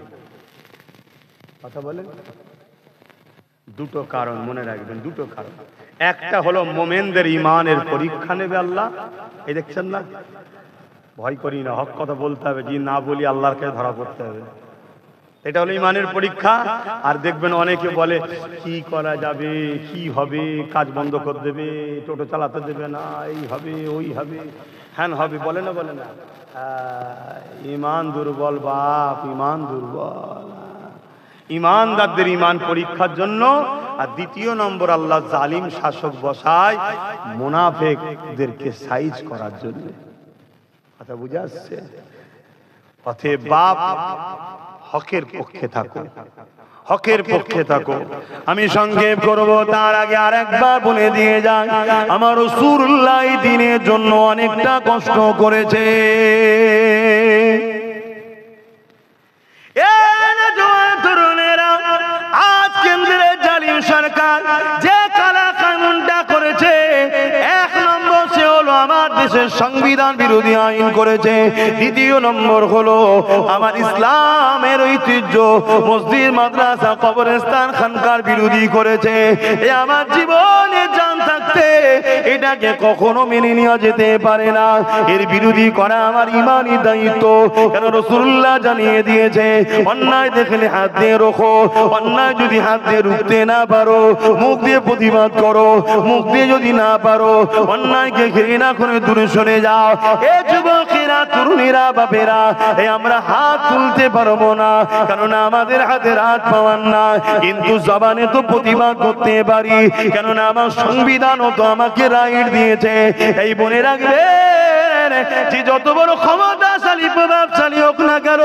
কথা বলেন। দুটো কারণ মনে রাখবেন, দুটো কারণ। একটা হলো মোমেনদের ইমানের পরীক্ষা নেবে আল্লাহ। এই দেখছেন না, ভয় করি না, হক কথা বলতে হবে, যে না বলি আল্লাহর কাছে ধরা পড়তে হবে। এটা হলো ইমানের পরীক্ষা। আর দেখবেন অনেকে বলে কি করা যাবে, কি হবে, কাজ বন্ধ করে দেবে, টোটো চালাতে দেবে না, এই হবে, ওই হবে, হ্যান হবে, বলে না? ইমান দুর্বল বাপ, ইমান দুর্বল। ইমানদারদের ইমান পরীক্ষার জন্য। আর দ্বিতীয় নম্বর, আল্লাহ জালিম শাসক বসায় মুনাফিকদেরকে সাইজ করার জন্য। কথা বুঝে আসছে? অতএব বাপ, হকের পক্ষে থাকো, হকের পক্ষে থাকো। আমি সংক্ষেপ করব, তার আগে আরেকবার বলে দিয়ে যাই, আমার রাসূলুল্লাহ দ্বীনের জন্য অনেকটা কষ্ট করেছে। আজ কেন্দ্রের জালিম সরকার যে কালা কানুনটা করেছে, এক নম্বর সে হলো আমার দেশের সংবিধান বিরোধী আইন করেছে। দ্বিতীয় নম্বর হলো আমার ইসলামের ঐতিহ্য মসজিদ, মাদ্রাসা, কবরস্থান, খানকার বিরোধী করেছে। এ আমার জীবনে জান থাকতে এটাকে কখনো মেনে নেওয়া যেতে পারে না। এর বিরোধী করা আমার ইমানি দায়িত্ব। কেন রাসূলুল্লাহ জানিয়ে দিয়েছে, অন্যায় দেখলে হাত দিয়ে রোখো, অন্যায় যদি হাত দিয়ে রুখতে না পারো, মুখ দিয়ে প্রতিবাদ করো, মুখ দিয়ে যদি না পারো, অন্যায়কে ঘৃণা করে দূরে সরে যাও। এ যুবকেরা, তরুণীরা, বাপেরা, আমরা হাত তুলতে পারবো না, কারণ আমাদের হাতে হাত পাওয়ার না, কিন্তু জবানে তো প্রতিবাদ করতে পারি, কেননা আমার সংবিধানও তো আমাকে রাইট দিয়েছে। এই মনে রাখবেন যে যত বড় ক্ষমতাশালী, প্রভাবশালী হোক না কেন,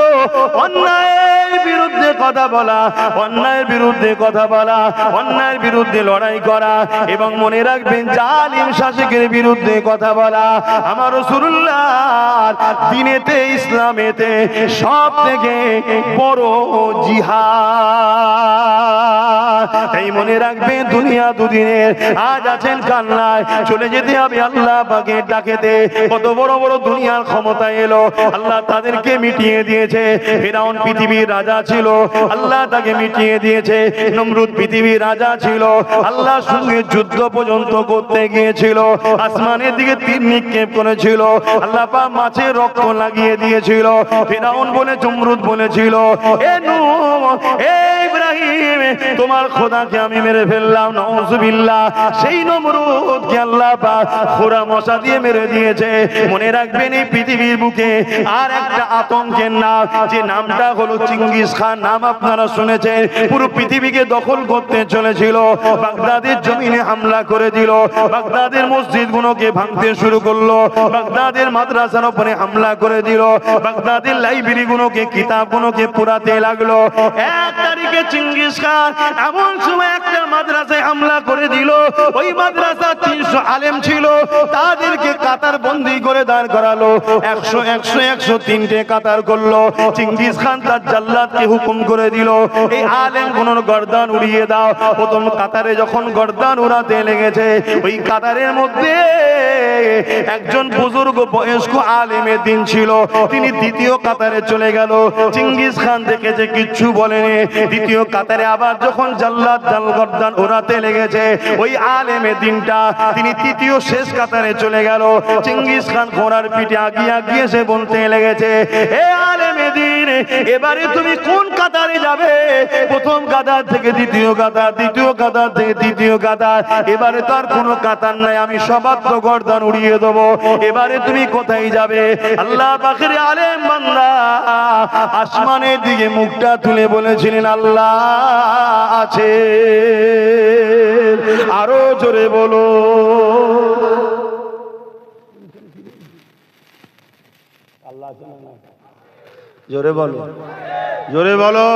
অন্যায়ের বিরুদ্ধে কথা বলা, অন্যায়ের বিরুদ্ধে কথা বলা, অন্যায়ের বিরুদ্ধে লড়াই করা, এবং মনে রাখবেন জালিম শাসকের বিরুদ্ধে কথা বলা আমার রাসূলুল্লাহর দ্বীনেতে, ইসলামেতে সব থেকে বড় জিহাদ। এই মনে রাখবে দুনিয়া দুদিনের, আজ আছেন কান্নায়, চলে যেতে হবে আল্লাহ পাকের ডাকেতে। কত বড় বড় দুনিয়ার ক্ষমতা এলো, আল্লাহ তাদেরকে মিটিয়ে দিয়েছে। ফিরাউন পৃথিবীর রাজা ছিল, আল্লাহ তাকে মিটিয়ে দিয়েছে। নমরুদ পৃথিবীর রাজা ছিল, আল্লাহর সঙ্গে যুদ্ধ পর্যন্ত করতে গিয়েছিল। আসমানের দিকে তীর নিক্ষেপ করেছিল, আল্লাহ পাক মাছের রক্ত লাগিয়ে দিয়েছিল। ফিরাউন বলে নমরুদ বলেছিল, এ নূহ, এ ইব্রাহিম, তোমার খোদাকে আমি মেরে ফেললাম, নাউজুবিল্লাহ। সেই নমরুদকে আল্লাহ পাক খোরা মশা দিয়ে মেরে দিয়েছে। মনে রাখবেন এই পৃথিবীর বুকে আর একটা আতঙ্কের নাম, যে নামটা হলো চেঙ্গিস খান। নাম আপনারা শুনেছেন। পুরো পৃথিবীকে দখল করতে চলেছিল, বাগদাদের জমিনে হামলা করে দিল, বাগদাদের মসজিদ গুলোকে ভাঙতে শুরু করলো, বাগদাদের মাদ্রাসার উপরে হামলা করে দিল, বাগদাদের লাইব্রেরি গুলোকে, কিতাব গুলোকে পুরাতে লাগলো। এক তারিখে চেঙ্গিস খান এমন সময় একটা মাদ্রাসায় হামলা করে দিল। ওই মাদ্রাসা 300 আলেম ছিল, তাদেরকে কাতার বন্দি করে দাঁড় করালো। 100 100 103টে কাতার করলো। চেঙ্গিস খান তার জাল্লাদকে হুকুম করে দিল, এই আলেম গুলোর গর্দান উড়িয়ে দাও। প্রথম কাতারে যখন গর্দান উড়াতে লেগেছে, ওই কাতারের মধ্যে একজন বুজুর্গ বয়স্ক আলেমের দিন ছিল, তিনি দ্বিতীয় কাতারে চলে গেল। চেঙ্গিস খান দেখেছে, কিচ্ছু বলেনি। দ্বিতীয় কাতারে আবার যখন জাল্লাদ গর্দান উড়াতে লেগেছে, ওই আলেমের দিনটা তিনি তৃতীয় শেষ কাতারে চলে গেল। চেঙ্গিস খান ঘোড়ার পিঠে আগিয়ে আগিয়ে সে বলতে লেগেছে, এ আলেমের দিন, এবারে তুমি কোন কাতারে যাবে? প্রথম কাতার থেকে দ্বিতীয় কাতার, দ্বিতীয় কাতার থেকে তৃতীয় কাতার, এবারে তো আর কোনো কাতার নাই, আমি সবার তো গর্দান উড়িয়ে দেবো, এবারে তুমি কোথায় যাবে? আল্লাহ পাকের আলেম বান্দা আসমানের দিকে মুখটা তুলে বলেছিলেন, আল্লাহ আছে। আরো জোরে বলো, আল্লাহ আছে না? জোরে বলো, জোরে বলো।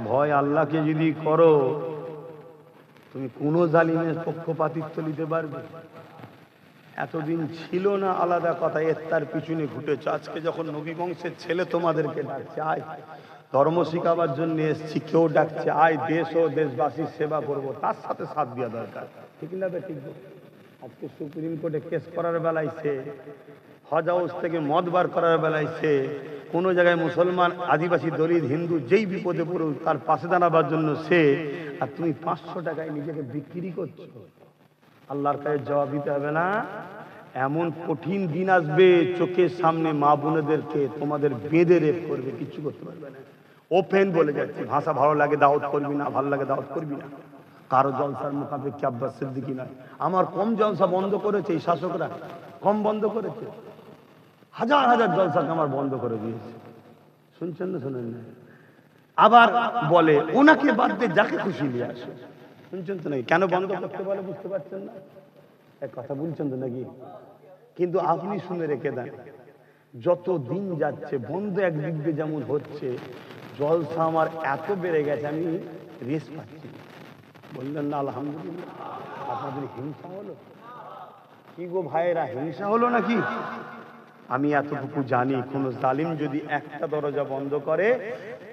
ভয় আল্লাহকে যদি করো, তুমি কোন জালিমের পক্ষপাতিত্ব নিতে পারবে? এতদিন ছিল না আলাদা কথা, এর তার পিছনে ঘুটেছ। আজকে যখন নবী বংশের ছেলে তোমাদেরকে ডাকছে, আয় ধর্ম শিখাবার জন্য এসছি, কেউ ডাকছে আয় দেশ ও দেশবাসীর সেবা করবো, তার সাথে সাথ দেওয়া দরকার, ঠিক না? ঠিক। আজকে সুপ্রিম কোর্টে কেস করার বেলায় সে, হজ হাউস থেকে মদ বার করার বেলায় সে, কোনো জায়গায় মুসলমান, আদিবাসী, দলিত, হিন্দু যেই বিপদে পড়ুক তার পাশে দাঁড়াবার জন্য সে, আর তুমি 500 টাকায় নিজেকে বিক্রি করছো। আল্লাহর কাছে জবাব দিতে হবে না? এমন কঠিন দিন আসবে, চোখের সামনে মা বোনেদেরকে তোমাদের বেঁধে রেপ করবে, কিচ্ছু করতে পারবে না। ওপেন বলে যাচ্ছি, ভাষা ভালো লাগে দাওয়াত করবি না, ভালো লাগে দাওয়াত করবি না। কারো জলসার মোকাবেকি আব্বাস সিদ্দিকী নয়। আমার কম জলসা বন্ধ করেছে এই শাসকরা, কম বন্ধ করেছে, হাজার হাজার জলসাকে আমার বন্ধ করে দিয়েছে। শুনছেন না? শোনেন না? আবার বলে ওনাকে বাদ দিয়ে যাকে খুশি নিয়ে আসো। শুনছেন তো নাকি? কেন বন্ধ করতে বলে বুঝতে পারছেন না? এক কথা বলছেন তো নাকি? কিন্তু আপনি শুনে রেখে দেন, যত দিন যাচ্ছে বন্ধ একদিক দিয়ে যেমন হচ্ছে, জলসা আমার এত বেড়ে গেছে, আমি রেস্ট পাচ্ছি। বললেন না আলহামদুলিল্লাহ? আপনাদের হিংসা হলো কি গো ভাইয়েরা? হিংসা হলো নাকি? আমি এতটুকু জানি, কোন জালিম যদি একটা দরজা বন্ধ করে,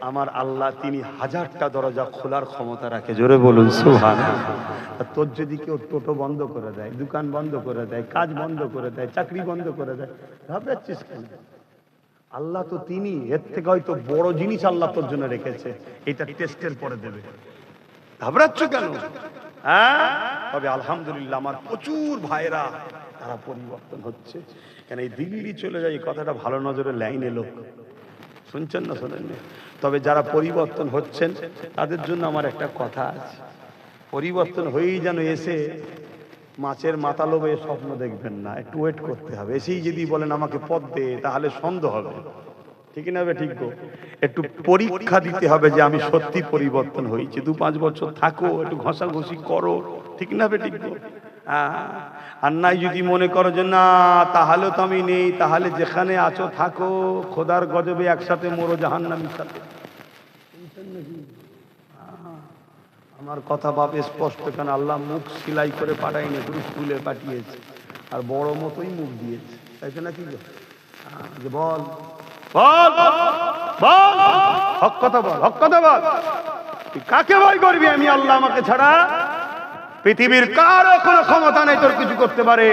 আমার আল্লাহ তিনি 1000টা দরজা খোলার ক্ষমতা রাখে। জোরে বলুন সুবহানাল্লাহ। তোর যদি কেউ টোটো বন্ধ করে দেয়, দোকান বন্ধ করে দেয়, কাজ বন্ধ করে দেয়, চাকরি বন্ধ করে দেয়, ঘাবড়াচ্ছিস কেন? আল্লাহ তো তিনি, এর থেকে হয়তো বড় জিনিস আল্লাহ তোর জন্য রেখেছে, এটা টেস্টের পরে দেবে। ঘাবড়াচ্ছ কেন? হ্যাঁ, তবে আলহামদুলিল্লাহ আমার প্রচুর ভাইরা তারা পরিবর্তন হচ্ছে। কেন এই দিল্লি চলে যায়, এই কথাটা ভালো নজরে লাইনে লোক শুনছেন না? শোনেন না? তবে যারা পরিবর্তন হচ্ছেন তাদের জন্য আমার একটা কথা আছে, পরিবর্তন হয়েই যেন এসে মাছের মাথা লোভে স্বপ্ন দেখবেন না, একটু ওয়েট করতে হবে। এসেই যদি বলেন আমাকে পদ দে, তাহলে সন্দেহ হবে, ঠিক না? ঠিক গো, একটু পরীক্ষা দিতে হবে যে আমি সত্যি পরিবর্তন হয়েছি। 2-5 বছর থাকো, একটু ঘষাঘষি করো, ঠিক না? ঠিক গো। আর নাই যদি মনে করো যে না তাহলে তো আমি নেই, তাহলে যেখানে আছো থাকো, খোদার গজবে একসাথে মরো জাহান্নামীর সাথে। আমার কথা বাপ স্পষ্ট, কেন আল্লাহ মুখ সিলাই করে পাঠায়নি, শুধু স্কুলে পাঠিয়েছে, আর বড় মতোই মুখ দিয়েছে, তাই তো নাকি? যে বল বল বল, হক কথা বল, হক কথা বল। তুই কাকে ভয় করবি? আমি আল্লাহ, আমাকে ছাড়া পৃথিবীর কারো কোনো ক্ষমতা নেই তোর কিছু করতে পারে।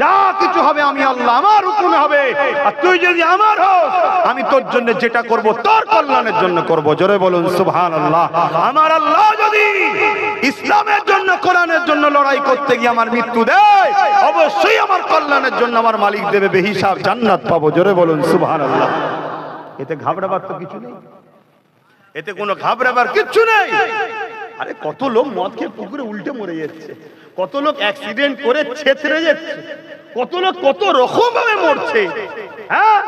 যা কিছু হবে আমি আল্লাহ, আমার হুকুমে হবে। আর তুই যদি আমার হোস, আমি তোর জন্য যেটা করব তোর কল্যাণের জন্য করব। জোরে বলুন সুবহানাল্লাহ। আমার আল্লাহ যদি ইসলামের জন্য, কোরআনের জন্য লড়াই করতে গিয়ে আমার মৃত্যু দেয়, অবশ্যই আমার কল্যাণের জন্য আমার মালিক দেবে বেহিসাব জান্নাত পাবো। জোরে বলুন সুবহানাল্লাহ। এতে ঘাবড়াবার তো কিছু নেই, এতে কোনো ঘাবড়াবার কিচ্ছু নেই। আরে কত লোক মদ খেয়ে পুকুরে উল্টে মরে যাচ্ছে, কত লোক অ্যাক্সিডেন্ট করে ছেতরে যাচ্ছে, কত লোক কত রকম ভাবে মরছে। হ্যাঁ,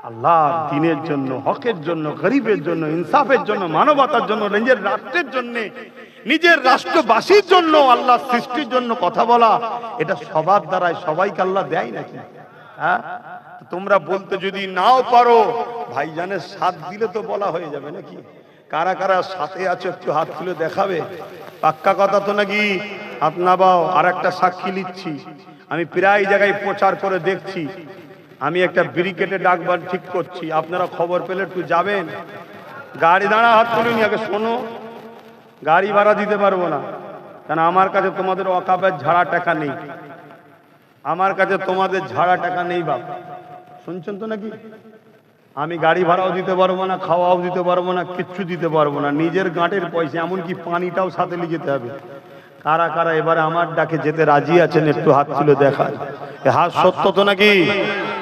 আল্লাহ দ্বীনের জন্য, হকের জন্য, গরিবের জন্য, ইনসাফের জন্য, মানবতার জন্য, নিজের রাষ্ট্রের জন্য, নিজের রাষ্ট্রবাসীর জন্য, আল্লাহ সৃষ্টির জন্য কথা বলা, এটা সবার দ্বারাই সবাইকে আল্লাহ দেয় নাকি? হ্যাঁ, তোমরা বলতে যদি নাও পারো, ভাইজানের সাথ দিলে তো বলা হয়ে যাবে নাকি? কারা কারা সাথে আছো একটু হাত তুলে দেখাবে। পাক্কা কথা তো নাকি? হাত নামাও। আর একটা সাক্ষী নিচ্ছি, আমি প্রায় জায়গায় প্রচার করে দেখছি, আমি একটা ব্রিগেডে ডাকবার ঠিক করছি। আপনারা খবর পেলে একটু যাবেন। গাড়ি দাঁড়া, হাত তুলিনি আগে শোনো। গাড়ি ভাড়া দিতে পারবো না, কেন আমার কাছে তোমাদের ওয়াকাফের ঝাড়া টাকা নেই। আমার কাছে তোমাদের ঝাড়া টাকা নেই বাপ, শুনছেন তো নাকি? আমি গাড়ি ভাড়াও দিতে পারবো না, খাওয়াও দিতে পারবো না, কিচ্ছু দিতে পারবো না। নিজের গাঁটের পয়সা, এমনকি পানিটাও সাথে নিয়ে যেতে হবে। কারা কারা এবারে আমার ডাকে যেতে রাজি আছেন একটু হাত তুলে দেখায়। এ হাত সত্য তো নাকি?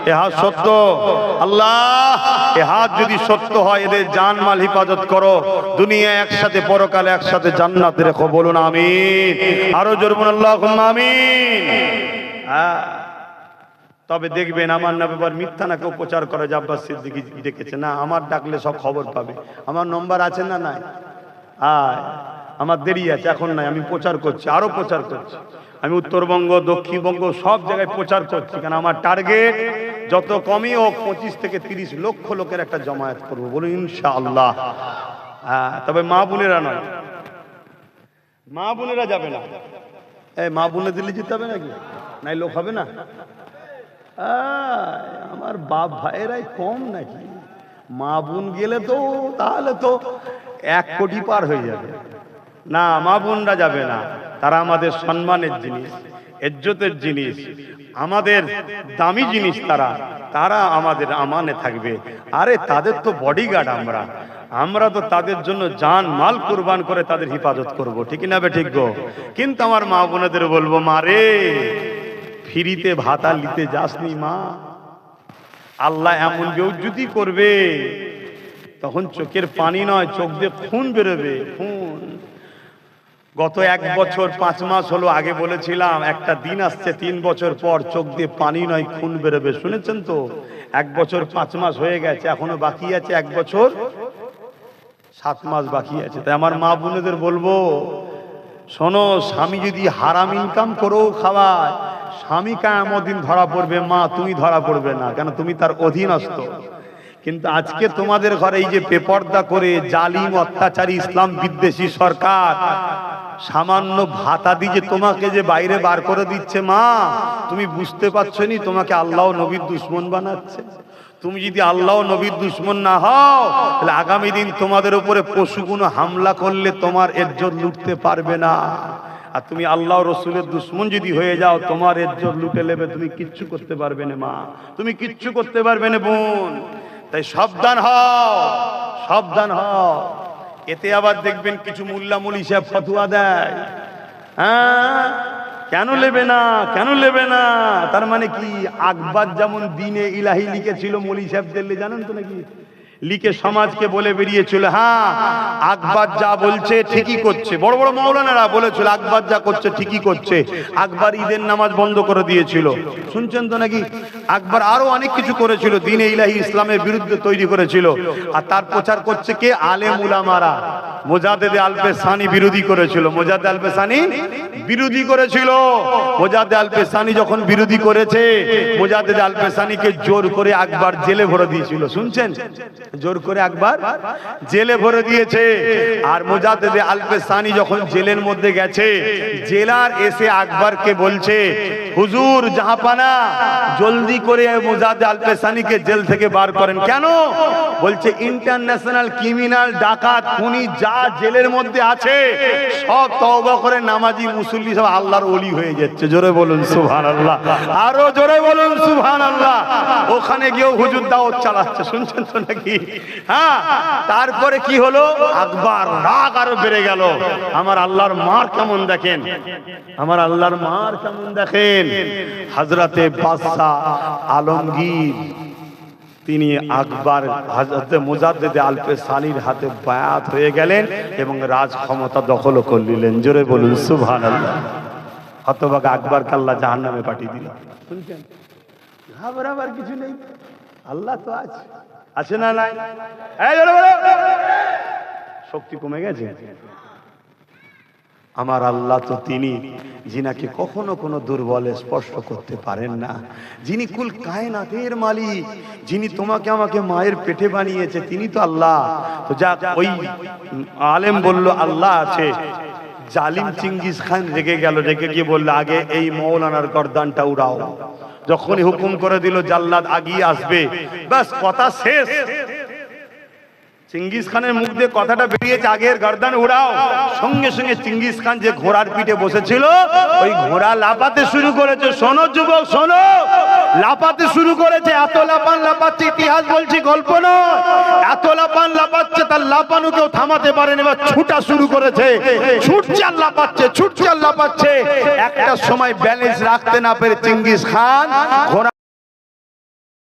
এ হাত সত্য? আল্লাহ, এ হাত যদি সত্য হয়, এদের জান মাল হেফাজত করো, দুনিয়া একসাথে, পরকালে একসাথে জান্নাতে রেখো। বলুন আমিন। আরো জোরে বলুন আল্লাহুম্মা আমিন। হ্যাঁ, তবে দেখবেন আমার না ব্যাপার মিথ্যা না কেউ প্রচার করে যে আব্বাস সিদ্দিকী ডেকেছে। না, আমার ডাকলে সব খবর পাবে। আমার নম্বর আছে না নাই? আমার দেরি আছে, এখন নাই। আমি প্রচার করছি, আরো প্রচার করছি। আমি উত্তরবঙ্গ, দক্ষিণবঙ্গ সব জায়গায় প্রচার করছি, কারণ আমার টার্গেট যত কমই হোক 25 থেকে 30 লক্ষ লোকের একটা জমায়েত করবো। বলুন ইনশাআল্লাহ। হ্যাঁ, তবে মা বোনেরা নয়, মা বোনেরা যাবে না। এই মা বোনে দিল্লি যেতে হবে নাকি? নাই লোক হবে না? আমার বাপ ভাইয়েরাই কম নাকি? মা বোন গেলে তো তাহলে তো 1 কোটি পার হয়ে যাবে। না, মা বোনরা যাবে না। তারা আমাদের সম্মানের জিনিস, ইজ্জতের জিনিস, আমাদের দামি জিনিস। তারা আমাদের আমানে থাকবে। আরে তাদের তো বডিগার্ড আমরা তো তাদের জন্য জান মাল কুরবান করে তাদের হেফাজত করব। ঠিক না বে ঠিক গো? কিন্তু আমার মা বোনেদের বলবো, মা রে, ফ্রিতে ভাতা নিতে যাসনি মা। আল্লাহ এমন বেউজ্জতি করবে, তখন চোখের পানি নয়, চোখ দিয়ে খুন বেরোবে, খুন। গত 1 বছর 5 মাস হলো, আগে বলেছিলাম একটা দিন আসছে 3 বছর পর চোখ দিয়ে পানি নয় খুন বেরোবে। শুনেছেন তো? 1 বছর 5 মাস হয়ে গেছে, এখনো বাকি আছে 1 বছর 7 মাস বাকি আছে। তাই আমার মা বোনেদের বলবো, শোনো, স্বামী যদি হারাম ইনকাম করেও খাওয়ায়, স্বামী কিয়ামত দিন ধরা পড়বে। মা, তুমি ধরা পড়বে না, কেন তুমি তার অধীনস্থ। কিন্তু আজকে তোমাদের ঘরে এই যে বেপর্দা করে জালিম অত্যাচারী ইসলাম বিদ্বেষী সরকার সামান্য ভাতা দিয়ে তোমাকে যে বাইরে বার করে দিচ্ছে, মা তুমি বুঝতে পারছো নি তোমাকে আল্লাহ নবীর দুশমন বানাচ্ছে। তুমি যদি আল্লাহ নবীর দুশমন না হও, তাহলে আগামী দিন তোমাদের উপরে পশুগুলো হামলা করলে তোমার ইজ্জত লুটতে পারবে না। আর তুমি আল্লাহ রসুলের দুশমন যদি হয়ে যাও, তোমার ইজ্জত লুটে নেবে, তুমি কিচ্ছু করতে পারবে না মা, তুমি কিচ্ছু করতে পারবে না বোন। তাই সাবধান হও, সাবধান হও। এতে আবার দেখবেন কিছু মোল্লা মুলি সাহেব ফতোয়া দেয়। হ্যাঁ, কেন নেবে না, কেন নেবে না? তার মানে কি? আকবর যেমন দিনে ইলাহি লিখেছিল মুলি সাহেবদের, জানেন তো নাকি? লিখে সমাজকে বলে বেরিয়েছিল, হ্যাঁ আকবর যা বলছে ঠিকই করছে। বড় বড় মাওলানারা বলেছিল আকবর যা করছে ঠিকই করছে। আকবর ঈদের নামাজ বন্ধ করে দিয়েছিল, শুনছেন তো নাকি? আকবর আরো অনেক কিছু করেছিল, দ্বীন-ই ইলাহি ইসলামের বিরুদ্ধে তৈরি করেছিল। আর তার প্রচার করছে কে? আলেম উলামারা। মোজাদ্দেদে আল-পেশানি বিরোধী করেছিল। মোজাদ্দেদ আল-পেশানি বিরোধী করেছিল। মোজাদ্দেদ আল-পেশানি যখন বিরোধী করেছে, মোজাদ্দেদ আল-পেশানিকে জোর করে আকবর জেলে ভরে দিয়েছিল। শুনছেন? জোর করে আকবর জেলে ভরে দিয়েছে। আর মোজাদ্দেদ আল-পেশানি যখন জেলের মধ্যে গেছে, জেলার এসে আকবরকে বলছে, হুজুর জাহাপানা, জলদি করে মোজাদ্দেদ আল-পেশানিকে জেল থেকে বার করেন। কেন? বলছে ইন্টারন্যাশনাল ক্রিমিনাল, ডাকাত, খুনি যা জেলের মধ্যে আছে সব তওবা করে নামাজি মুসল্লি সব আল্লাহর ওলি হয়ে যাচ্ছে। জোরে বলুন সুবহানাল্লাহ, আরো জোরে বলুন সুবহানাল্লাহ। ওখানে গিয়ে হুজুর দাওয়াত চালাচ্ছে, শুনছেন তো নাকি? হ্যাঁ, তারপরে কি হলো? আকবর রাগ আরো বেড়ে গেল। আমার আল্লাহর মার কেমন দেখেন, আমার আল্লাহর মার কেমন দেখেন। হযরতে বাদশাহ আলমগীর তিনি আকবর হযরতে মুজাদ্দেদে আল-পেশানির হাতে বায়াত হয়ে গেলেন এবং রাজ ক্ষমতা দখল করে নিলেন। জোরে বলুন সুবহানাল্লাহ। হতভাগা আকবরকে আল্লাহ জাহান্নামে পাঠিয়ে দিল। শুনছেন? ঘাবড়াবার কিছু নেই, আল্লাহ তো আছে। আছে না নাই? এই জোরে বলো। শক্তি কমে গেছে? আমার আল্লাহ তো তিনি যিনাকে কখনো কোনো দুর্বলে স্পর্শ করতে পারেন না, যিনি কুল কায়নাতের মালিক, যিনি তোমাকে আমাকে মায়ের পেটে বানিয়েছে, তিনি তো আল্লাহ। তো যাক, ওই আলেম বলল আল্লাহ আছে। জালিম চিঙ্গিস খান রেগে গেল, রেগে গিয়ে বলল আগে এই মৌলানার গর্দানটা উড়াও। যখনই হুকুম করে দিল জাল্লাদ আগিয়ে আসবে, ব্যাস কথা শেষ। চিঙ্গিস খানের মুখ দিয়ে কথাটা বেরিয়েছে, আগের গর্দান উড়াও। সঙ্গে সঙ্গে চিঙ্গিস খান যে ঘোড়ার পিঠে বসেছিল, ওই ঘোড়া লাফাতে শুরু করেছে। শোনো যুবক, শোনো, লাফাতে শুরু করেছে। এত লাফান লাফাচ্ছে, ইতিহাস বলছি, গল্প নয়। এত লাফান লাফাচ্ছে, তার লাফানো কেউ থামাতে পারেনি। এবার ছুটা শুরু করেছে, ছুটছে আর লাফাচ্ছে, ছুটছে আর লাফাচ্ছে। একটা সময় ব্যালেন্স রাখতে না পেরে চিঙ্গিস খান ঘোড়া